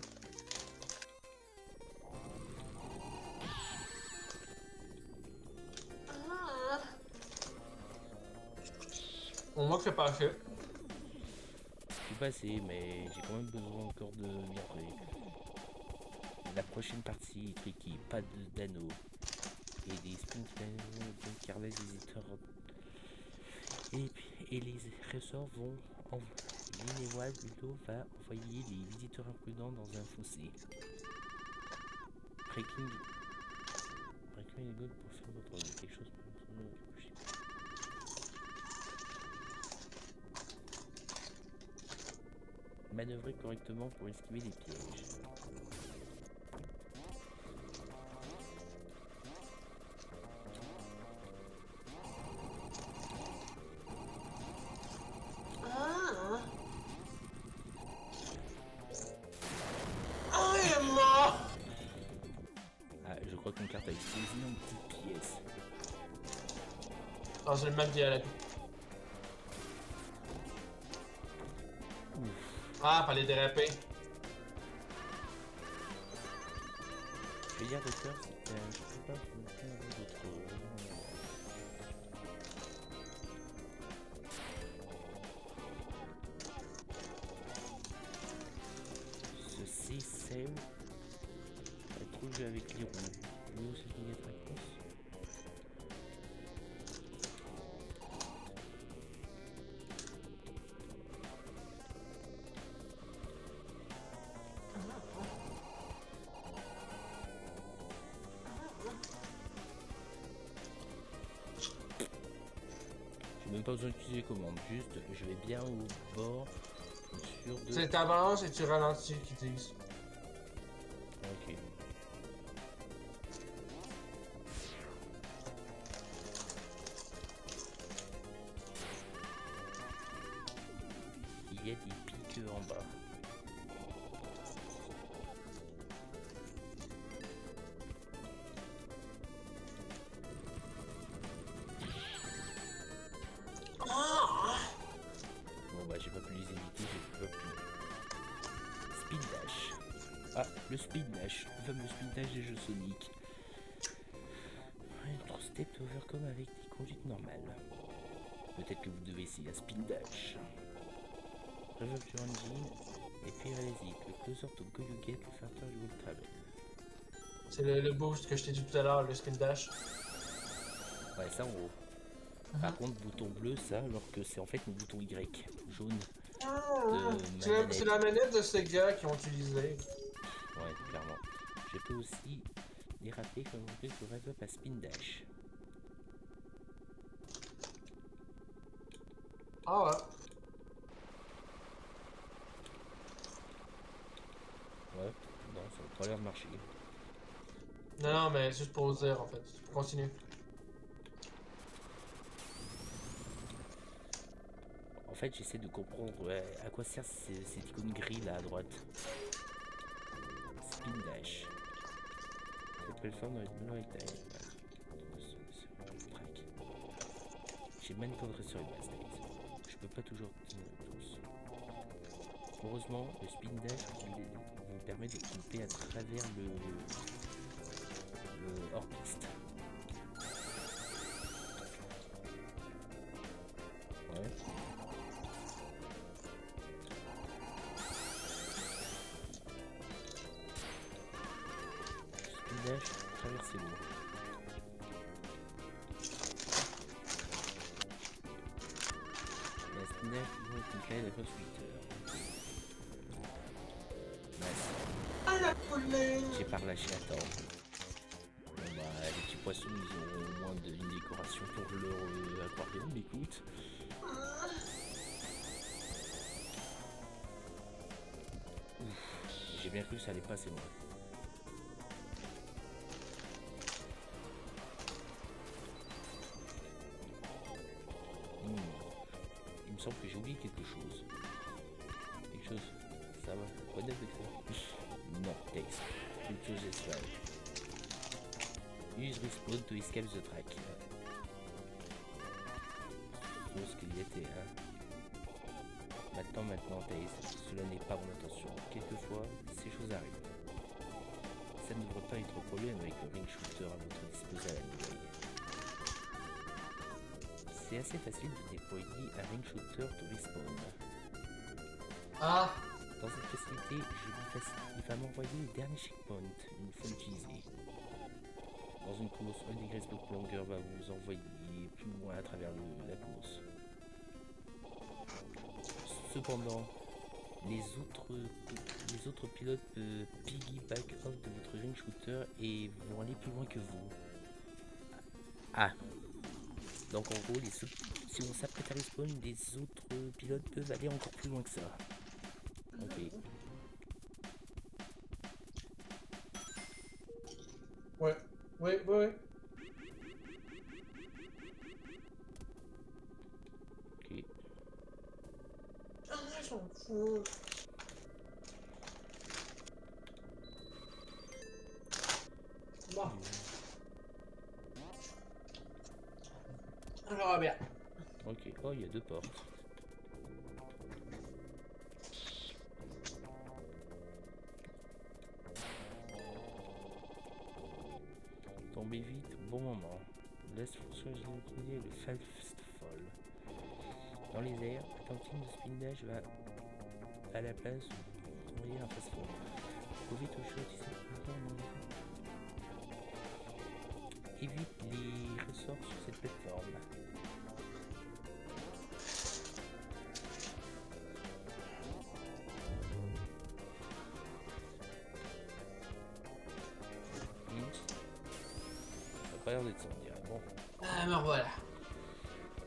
Au moins que c'est passé. Je suis passé, mais j'ai quand même besoin encore de garder. La prochaine partie, tricky, pas d'anneau. Et des spins qui remettent les éditeurs. Et les ressorts vont L'inévoile plutôt va envoyer les visiteurs imprudents dans un fossé. Breaking est good pour faire votre quelque chose. Manœuvrer correctement pour esquiver les pièges. Ah, je crois que mon carte a explosé en petites pièces. Ah, c'est le même qui est à la Ah, fallait déraper. Je vais dire docteur, c'était un... Je sais pas si on d'autres... Ceci, c'est... Un trou jeu avec les roues. Nous, c'est une réponse. J'ai même pas besoin d'utiliser les commandes, juste je vais bien au bord, sûr de... C'est t'avances et tu ralentis qu'ils disent. Ok. Il y a des pics en bas. Bon bah j'ai pas pu les éviter, j'ai pas pu. Speed dash. Ah, le speed dash, le fameux speed dash des jeux Sonic. Un true step overcome avec des conduites normales. Peut-être que vous devez essayer un speed dash. Revolve Your Engine et Pyrénésique, le closer to go you get, le farter you will travel. C'est le boost que je t'ai dit tout à l'heure, le spin dash. Ouais, ça en haut. Par contre, bouton bleu, ça, alors que c'est en fait un bouton Y, jaune. C'est la manette de ces gars qui ont utilisé. Ouais, clairement. Je peux aussi déraper comme on peut sur Rev Up à Spin Dash. Ah ouais. Ouais, non, ça n'a pas l'air de marcher. Non, mais juste pour vous dire en fait. Continue. En fait, j'essaie de comprendre à quoi sert cette icône gris là à droite. Spin Dash. Cette plateforme doit être minoritaire. J'ai manipulé sur une base. Je peux pas toujours tenir tous. Heureusement, le Spin Dash vous permet de couper à travers le hors-piste. Ouais. Spin Dash, traverser l'eau. La Spin Dash, ils vont être une clé de la Twitter. J'ai pas relâché, attends. Bon bah les petits poissons ils ont au moins une décoration pour leur aquarium, écoute. J'ai bien cru que ça allait passer loin. Il me semble que j'ai oublié quelque chose. Quelque chose. Ça va. Quoi neuf avec ça? Non, text. Quelque chose d'espace. Use respawn to escape the track. Chose qu'il y était, hein. Maintenant, Taze, cela n'est pas mon intention. Quelquefois, ces choses arrivent. Ça ne devrait pas être un problème avec le ring shooter à votre disposal à l'anyway. C'est assez facile de déployer un ring shooter to respawn. Ah! Dans cette facilité, il va m'envoyer le dernier checkpoint une fois utilisé. Dans une course, un degré de longueur va vous envoyer plus loin à travers la course. Cependant, les autres pilotes peuvent piggyback off de votre ring shooter et vont aller plus loin que vous. Ah! Donc en gros, si on s'apprête à respawn, les autres pilotes peuvent aller encore plus loin que ça. Ok. Ouais. Ouais. Ok. Ah, je m'en fous. Bon. On verra bien. Ok. Oh, il y a deux portes. Tombez vite, bon moment. Laisse choisir le fast fall. Dans les airs, la tentine de spin dash va à la place où tomber un fast fall. Profite au shot ici. Évite les ressorts sur cette plateforme. Ça n'a pas l'air d'être ça, on dirait. Bon. Ah, me revoilà.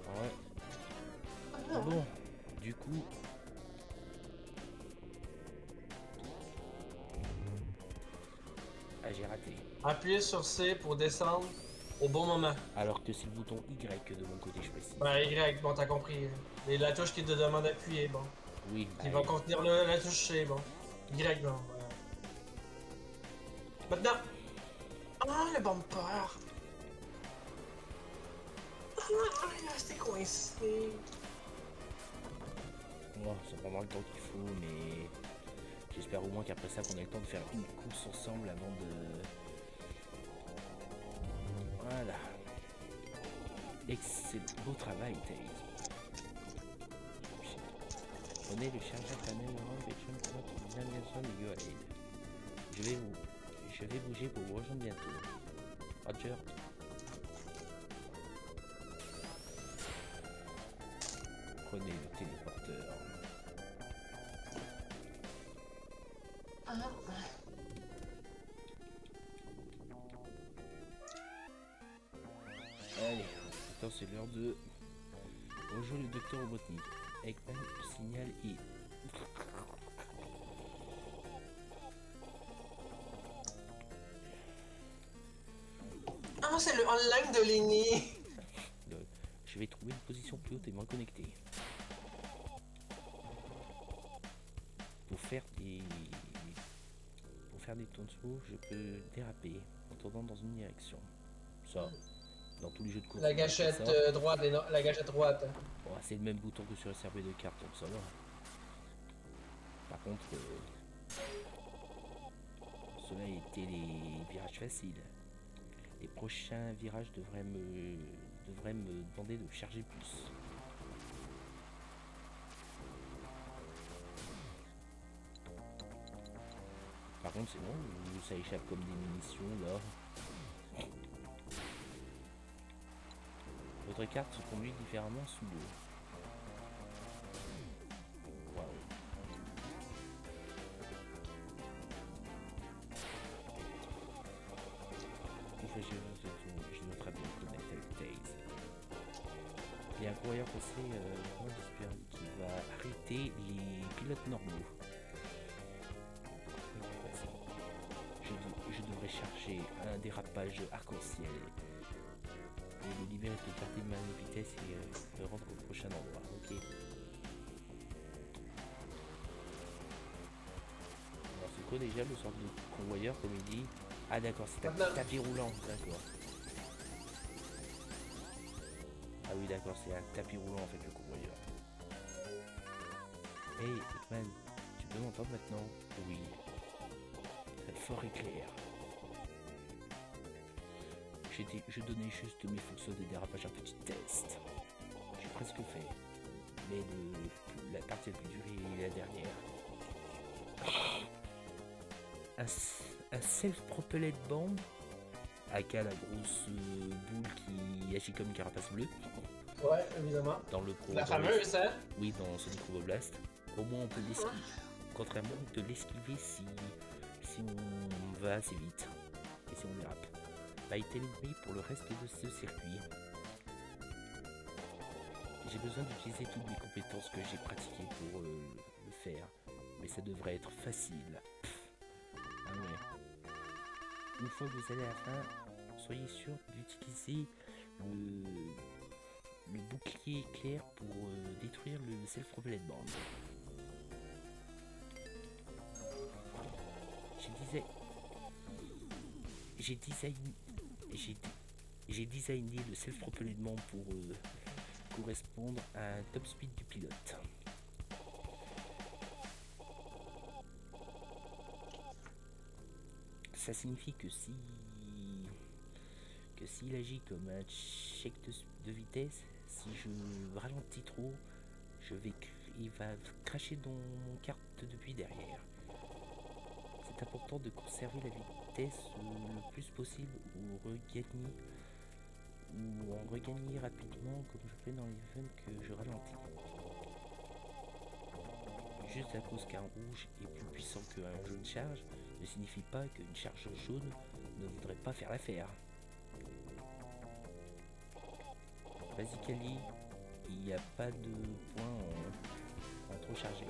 Ouais. Bon, du coup. Ah, j'ai raté. Appuyez sur C pour descendre au bon moment. Alors que c'est le bouton Y de mon côté, je précise. Bah, Y, bon, t'as compris. Et la touche qui te demande d'appuyer, bon. Oui, Qui va contenir la touche C, bon. Y, non. Voilà. Maintenant. Ah, le bumper. Ah, il est resté coincé. Moi, ça prendra le temps qu'il faut, mais j'espère au moins qu'après ça, qu'on ait le temps de faire une course ensemble avant de. Voilà. Excellent. Beau travail, Tate. Prenez le chargeur panel orange et jump out navigation et go ahead. Je vais bouger pour vous rejoindre bientôt. Roger. Prenez le téléporteur. Allez, maintenant c'est l'heure de rejoindre le docteur Robotnik. Eggman, le signal est... Ah, c'est le online de Lenny. Je vais trouver une position plus haute et moins connectée. Pour faire des tourneaux, je peux déraper en tournant dans une direction. Ça, dans tous les jeux de course. La gâchette droite, la gâchette droite. Bon, c'est le même bouton que sur le CRB de carte, donc ça va. Par contre, cela étaient les virages faciles. Les prochains virages devraient me demander de charger plus. Par contre, c'est bon, ça échappe comme des munitions là. Votre carte se conduit différemment sous l'eau. Waouh. Je dois très bien connecter avec Taze. Il y a un courrier passé qui va arrêter les pilotes normaux. Je devrais chercher un dérapage arc-en-ciel et le libérer pour garder ma vitesse et le rendre au prochain endroit. Ok. Alors c'est quoi déjà le sort de convoyeur comme il dit? Ah d'accord, c'est un tapis roulant, d'accord. Ah oui d'accord, c'est un tapis roulant en fait le convoyeur. Hey Eggman, tu peux m'entendre maintenant? Oui. Fort et clair. Je donnais juste mes fonctions de dérapage à petit test. J'ai presque fait. Mais la partie la plus dure est la dernière. Un self-propelled bomb, aka la grosse boule qui agit comme une carapace bleue. Ouais, évidemment. Dans le la fameuse, hein? Oui, dans Sonic Robo Blast. Au moins on peut l'esquiver. Contrairement, on peut l'esquiver si on va assez vite et si on dérape. Bah, il t'élimine pour le reste de ce circuit. J'ai besoin d'utiliser toutes mes compétences que j'ai pratiquées pour le faire, mais ça devrait être facile. Ah ouais. Une fois que vous allez à la fin, soyez sûr d'utiliser le bouclier éclair pour détruire le self-propelled bomb. J'ai designé le self-propelled bomb pour correspondre à un top speed du pilote. Ça signifie que s'il agit comme un check de vitesse, si je ralentis trop, il va cracher dans mon carte depuis derrière. C'est important de conserver la vitesse le plus possible ou en regagner rapidement comme je fais dans les events que je ralentis. Juste à cause qu'un rouge est plus puissant qu'un jaune charge ne signifie pas qu'une charge jaune ne voudrait pas faire l'affaire. Basically, il n'y a pas de point en trop chargé.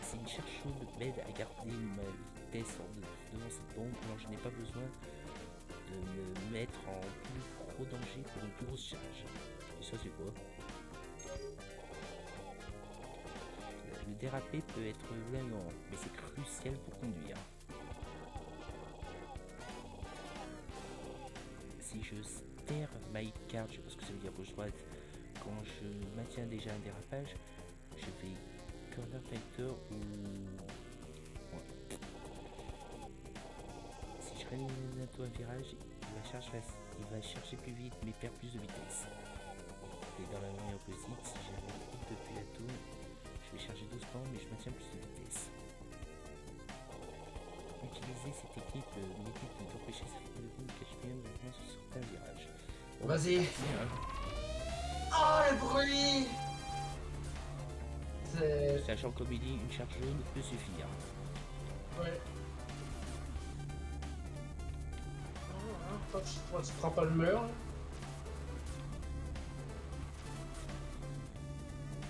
Si une charge chaude m'aide à garder ma vitesse devant cette bombe, alors je n'ai pas besoin de me mettre en plus gros danger pour une plus grosse charge. Et ça c'est quoi? Le dérapé peut être violent, mais c'est crucial pour conduire. Si je steer my card, je sais pas ce que ça veut dire gauche-droite, quand je maintiens déjà un dérapage, je vais corner factor ou... Ouais. Si je réaligne bientôt un virage, il va chercher plus vite mais perd plus de vitesse. Et dans la main opposite, si j'ai un groupe de plateau, je vais charger doucement mais je maintiens plus de vitesse. Utiliser ces techniques mérite de t'empêcher de quatrième mouvement sur certains virages. Bon, Vas-y. hein. Oh, le bruit! C'est... Sachant comme il dit, une charge jaune peut suffire. Ouais. Toi, tu prends pas le mur. Là.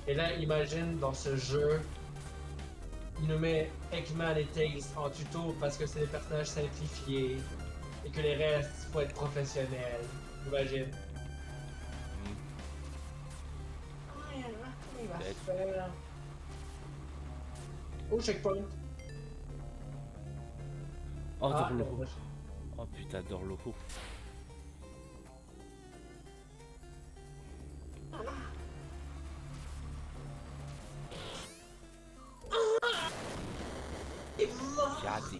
Et là, imagine dans ce jeu, il nous met Eggman et Tails en tuto parce que c'est des personnages simplifiés et que les restes, faut être professionnel. Imagine. Il va faire. Oh, checkpoint. Oh, Ah, Dorlo. Oh putain, Dorlo. Il est mort. J'ai raté.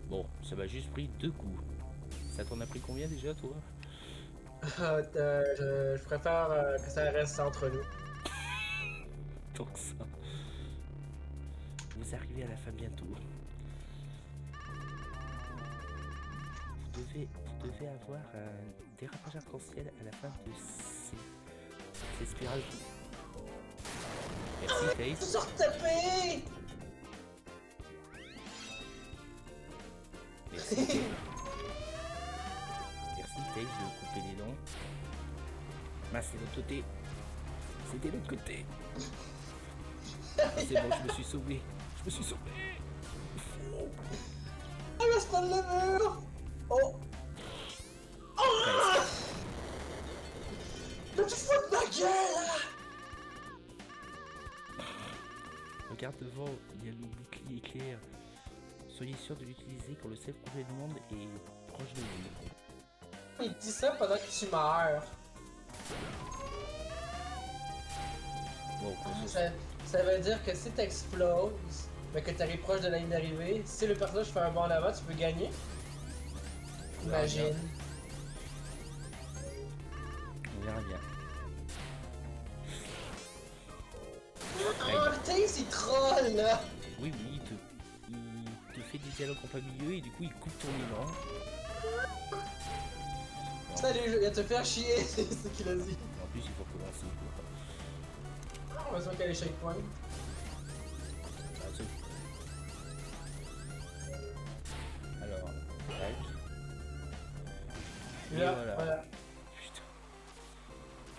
Bon, ça m'a juste pris 2 coups. Ça t'en a pris combien déjà, toi? Je préfère que ça reste entre nous. Tant que ça. Vous arrivez à la fin bientôt. Vous devez avoir un dérapage arc-en-ciel à la fin de ces spirales. Merci, Tails. Ils sont retapés! Merci. Merci, Tails, de couper les dents. Ah, c'est l'autre côté. C'était l'autre côté. Ah, c'est bon, je me suis sauvé. Je me suis sauvé. Ah, laisse pas le mur! Oh! Presque. Mais tu fous de ma gueule! Regarde devant, il y a le bouclier éclair. Soyez sûr de l'utiliser quand le sel coupé de monde est proche de vous. Il dit ça pendant que tu meurs. Bon, Ça veut dire que si t'exploses, mais que t'arrives proche de la ligne d'arrivée, si le personnage fait un bond en avant, tu peux gagner. Imagine. on verra bien. Oh, Tails, il troll là! Oui, oui, il te fait des dialogues en plein milieu et du coup il coupe ton élan. Salut, il va te faire chier, c'est ce qu'il a dit. En plus, il faut recommencer. On va se qu'il y a les checkpoints. Ah, sauf- Alors, tac. Et Et là, voilà. voilà. Putain.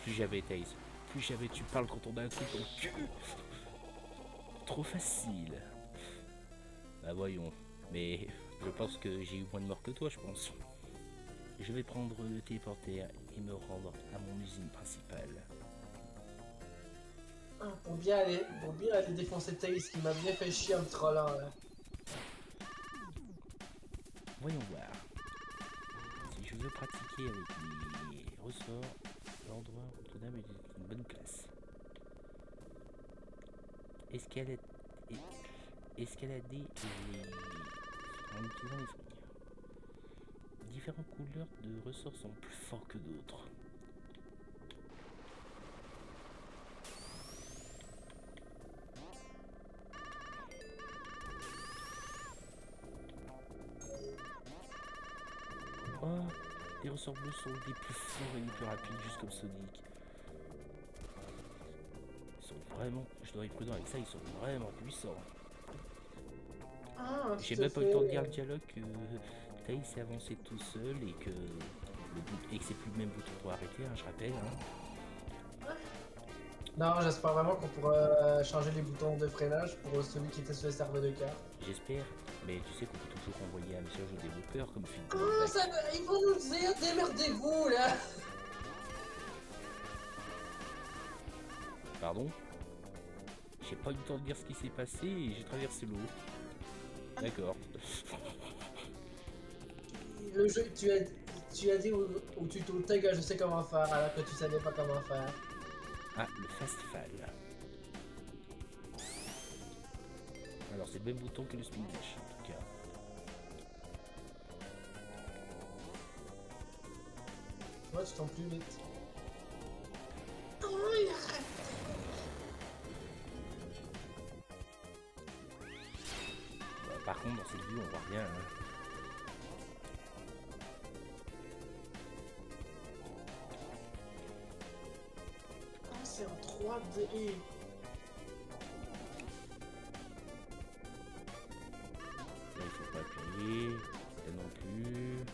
Plus jamais, Tails. Plus jamais tu parles quand on a un truc dans le cul. Trop facile. Bah voyons. Mais je pense que j'ai eu moins de morts que toi, je pense. Je vais prendre le téléporter et me rendre à mon usine principale. Ah, pour bien aller défoncer Tails qui m'a bien fait chier en me trollant là. Voyons voir. Si je veux pratiquer avec les ressorts, l'endroit où ton âme est une bonne place. Escalader en utilisant les souvenirs. Différentes couleurs de ressorts sont plus forts que d'autres. Oh, les ressorts bleus sont les plus forts et les plus rapides, juste comme Sonic. Ils sont vraiment, je dois être prudent avec ça, ils sont vraiment puissants. Ah, J'ai même pas eu le temps de dire le dialogue que Tails s'est avancé tout seul et que c'est plus le même bouton pour arrêter, hein, je rappelle. Hein. Non, j'espère vraiment qu'on pourra changer les boutons de freinage pour celui qui était sur le serveur de cœur. J'espère, mais tu sais qu'on peut toujours envoyer un message aux développeurs comme feedback. Ah, ça va, ils vont nous dire démerdez-vous là! Pardon? J'ai pas eu le temps de dire ce qui s'est passé et j'ai traversé l'eau. D'accord. Le jeu, tu as dit au tuto, ta gueule, je sais comment faire, alors que tu savais pas comment faire. Ah, le fast fall. Alors c'est le même bouton que le spin dash en tout cas. Moi, tu tombes plus vite. Bah, par contre dans cette vue on voit rien. Hein. Ah, c'est en 3D. Là il faut pas appuyer. Là non plus.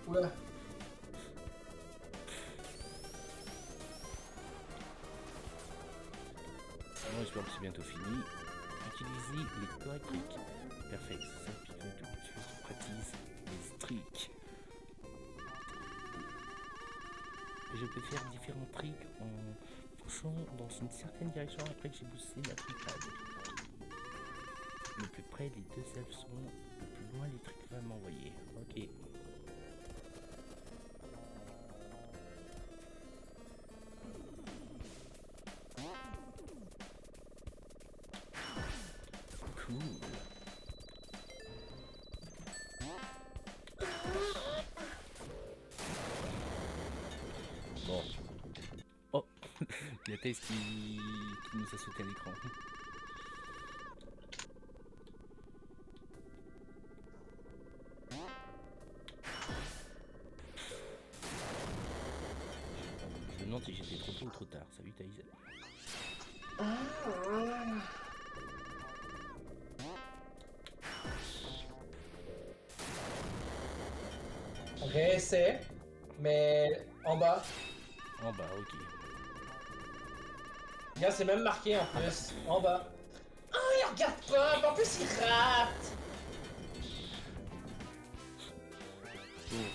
Oula. Bon, j'espère que c'est bientôt fini. Utilisez les correctriques. Parfait, ça pratique les tricks. Je peux faire différents tricks en poussant dans une certaine direction après que j'ai poussé la tripade. Le plus près, les deux elfes sont le plus loin, les tricks vont m'envoyer. Ok. Cool. Bon. Oh, il y a Taze qui nous a sauté à l'écran. Je me demande si j'étais trop tôt ou trop tard. Salut Taze. Réessai, mais en bas. En bas, ok. Regarde, c'est même marqué en plus. En bas. Ah, il regarde pas, en plus il rate. Bon.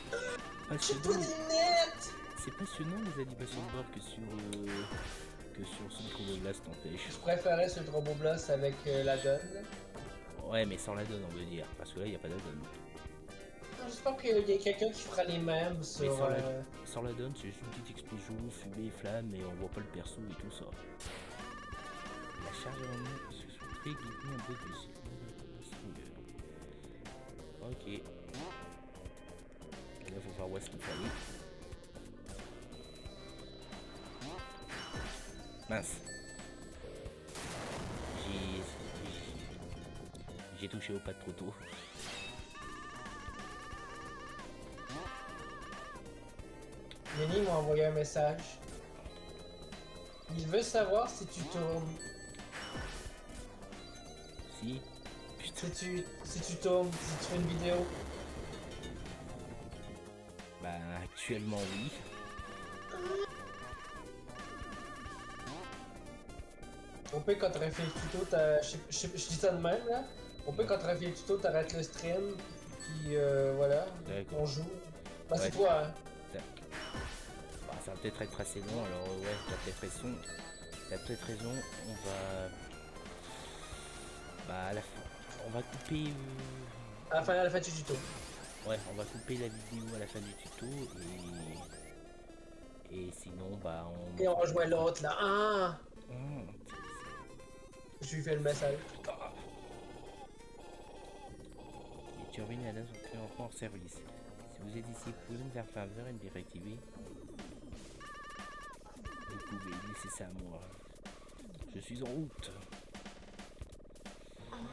J'ai Passionnant. pas de lunettes. C'est passionnant les animations de bord que sur Sonic Blast n'empêche. Je préférais ce Turbo Blast avec la donne. Ouais, mais sans la donne, on veut dire. Parce que là, il n'y a pas de donne. J'espère qu'il y a quelqu'un qui fera les mêmes Mais sur. sans la donne, c'est juste une petite explosion, fumée, flamme, et on voit pas le perso et tout ça. La charge à l'ennemi se fait guider un peu plus. Ok. Et là, faut voir où est-ce qu'il faut aller. Mince. J'ai touché au pas trop tôt. Lenny m'a envoyé un message. Il veut savoir si tu tournes. Si. Putain. Si tu tournes, si tu fais une vidéo. Bah, actuellement, oui. Au pire, quand t'aurais fait le tuto, je dis ça de même là. Au pire, quand t'aurais fait le tuto, t'arrêtes le stream. Puis voilà, on joue. Bah, c'est Ouais. toi, hein. Bah, ça va peut-être être assez long, alors ouais, t'as peut-être raison, on va... Bah, à la fin, on va couper... À la fin du tuto. Ouais, on va couper la vidéo à la fin du tuto, et sinon, bah, Et on rejoint l'autre là. Ah! Mmh. Je lui fais le message. Les turbines à sont plus encore en service. Si vous êtes ici, vous pouvez me faire faveur et me désactiver. Vous pouvez laisser ça à moi. Je suis en route.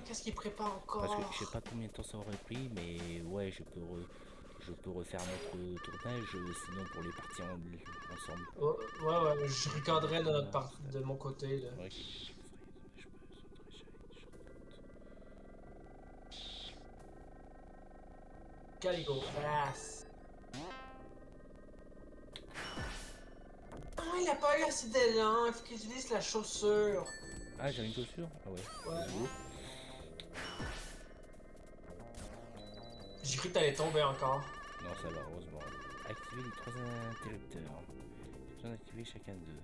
Qu'est-ce qu'il prépare encore? Parce que je sais pas combien de temps ça aurait pris, mais ouais, je peux refaire notre tournage, sinon pour les parties ensemble. Oh, ouais, je regarderai de notre part, de mon côté là. Ouais, Gotta go fast. Ah, il a pas eu assez d'élan, il faut qu'il utilise la chaussure. Ah, j'avais une chaussure? Ah ouais. Ouais. Désolé. J'ai cru que t'allais tomber encore. Non, ça va, heureusement. Activez les 3 interrupteurs. J'ai besoin d'activer chacun d'eux.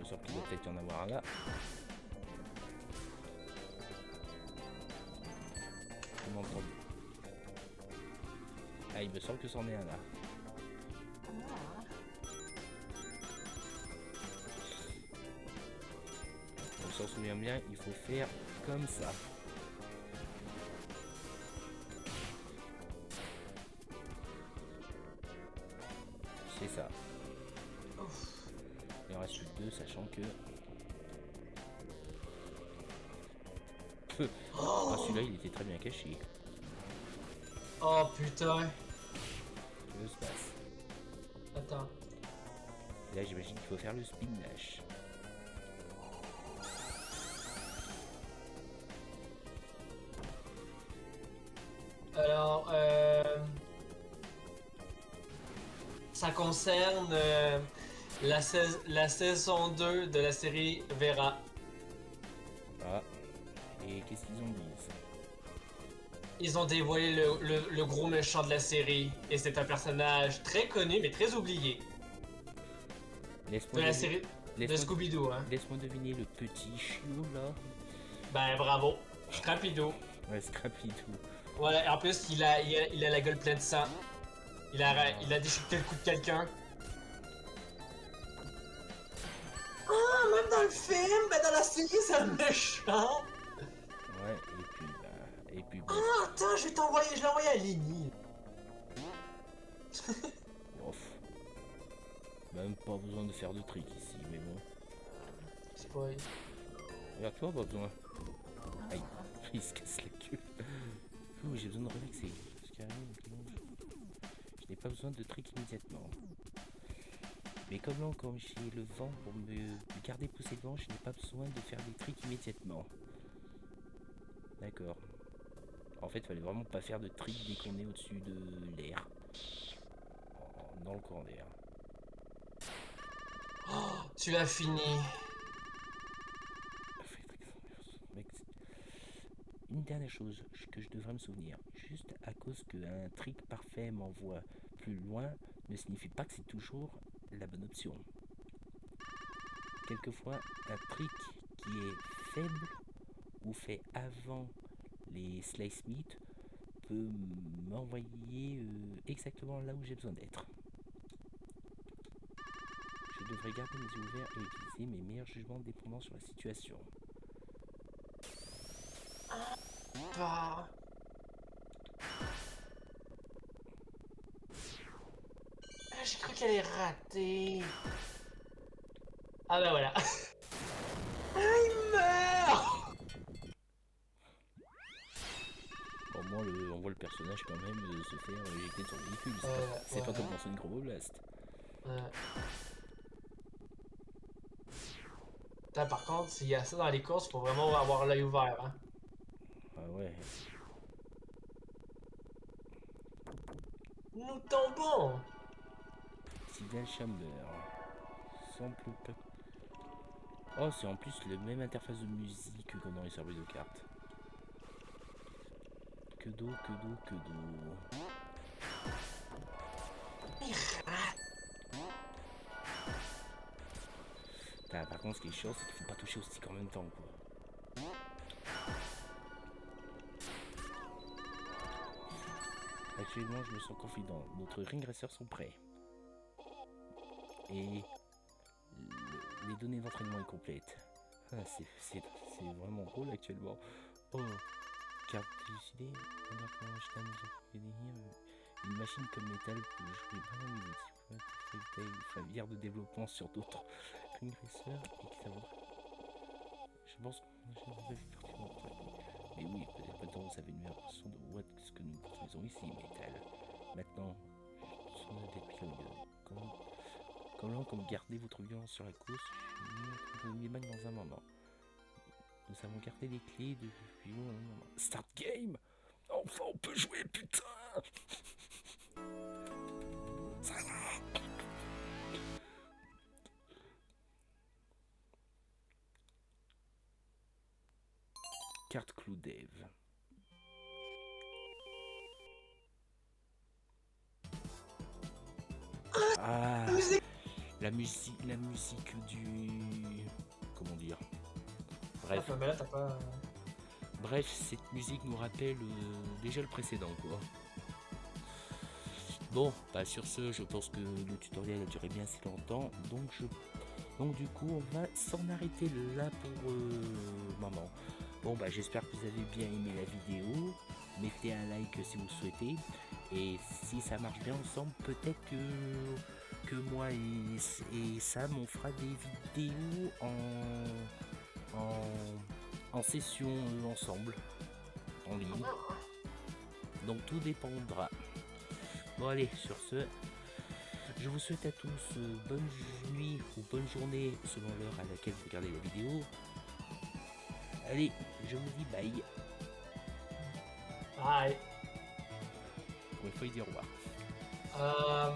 semble qu'il doit peut-être y en avoir un là. Je m'entends. Ah, il me semble que c'en est un là. On s'en souvient bien, il faut faire comme ça. C'est ça. Il en reste plus que 2, sachant que... Ah, celui-là, il était très bien caché. Oh putain. Que se passe? Attends. Et là, j'imagine qu'il faut faire le spin dash. Alors, ça concerne la saison 2 de la série Vera. Ah. Et qu'est-ce qu'ils ont dit? Ils ont dévoilé le gros méchant de la série. Et c'est un personnage très connu mais très oublié. De la série de Scooby-Doo, hein. Laisse-moi deviner le petit chiot là. Ben bravo. Scrappy-Doo. Ouais, Scrappy-Doo. Voilà, en plus il a la gueule pleine de sang. Il a déchiqueté le cou de quelqu'un. Ah, même dans le film, ben dans la série c'est un méchant. Ouais, et puis bon. Ah, attends, je l'ai envoyé à Lini. Ouf. Même pas besoin de faire de trick ici, mais bon. Spoil. Regarde-toi, pas besoin. Aïe, il se casse la queue. Ouh, j'ai besoin de relaxer. Je n'ai pas besoin de trick immédiatement. Mais comme j'ai le vent pour me garder poussé devant, je n'ai pas besoin de faire des tricks immédiatement. D'accord. En fait, il fallait vraiment pas faire de trick dès qu'on est au-dessus de l'air. Dans le courant d'air. Oh, tu l'as fini. Une dernière chose que je devrais me souvenir. Juste à cause qu'un trick parfait m'envoie plus loin ne signifie pas que c'est toujours la bonne option. Quelquefois, un trick qui est faible ou fait avant les slice meat peut m'envoyer exactement là où j'ai besoin d'être. Je devrais garder mes yeux ouverts et utiliser mes meilleurs jugements dépendant sur la situation. Bah. Ah, j'ai cru qu'elle est ratée. Ah bah voilà. Ah, il meurt. Au moins, on voit le personnage quand même se faire éjecter de son véhicule. C'est pas comme dans Sonic Robo Blast. Putain, par contre, s'il y a ça dans les courses, faut vraiment avoir l'œil ouvert. Hein. Ah ouais. Nous tombons. Signal Chamber. Sample pas. Oh, c'est en plus la même interface de musique que dans les serveurs de cartes. Que d'eau. Par contre, ce qui est chiant, c'est qu'il faut pas toucher au stick en même temps, quoi. Actuellement, je me sens confident. Notre ring racers sont prêts. Et les données d'entraînement est complète. Ah, c'est vraiment drôle actuellement. Oh, carte décidée. Une machine comme métal peut jouer bien la musique. Favir de développement sur d'autres ring racers et que ça vaut. Je pense que mais oui, peut-être maintenant vous avez une meilleure façon de voir ce que nous construisons ici, métal. Maintenant, on a des pions. Comme garder votre violence sur la course, je vais mettre dans un moment. Nous avons gardé les clés depuis un moment. Start game! Enfin, on peut jouer, putain! Ça y est! Carte clou Dave. Ah! la musique du... Comment dire? Ah, Bref, mais là, t'as pas. bref, cette musique nous rappelle déjà le précédent, quoi. Bon, bah sur ce, je pense que le tutoriel a duré bien assez longtemps, donc du coup, on va s'en arrêter là pour maman. Bon, bah j'espère que vous avez bien aimé la vidéo. Mettez un like si vous le souhaitez. Et si ça marche bien ensemble, peut-être que moi et Sam, on fera des vidéos en session ensemble, en ligne. Donc tout dépendra. Bon allez, sur ce, je vous souhaite à tous bonne nuit ou bonne journée selon l'heure à laquelle vous regardez la vidéo. Allez, je vous dis bye. Bye. Pour une fois, il dit au revoir. Euh,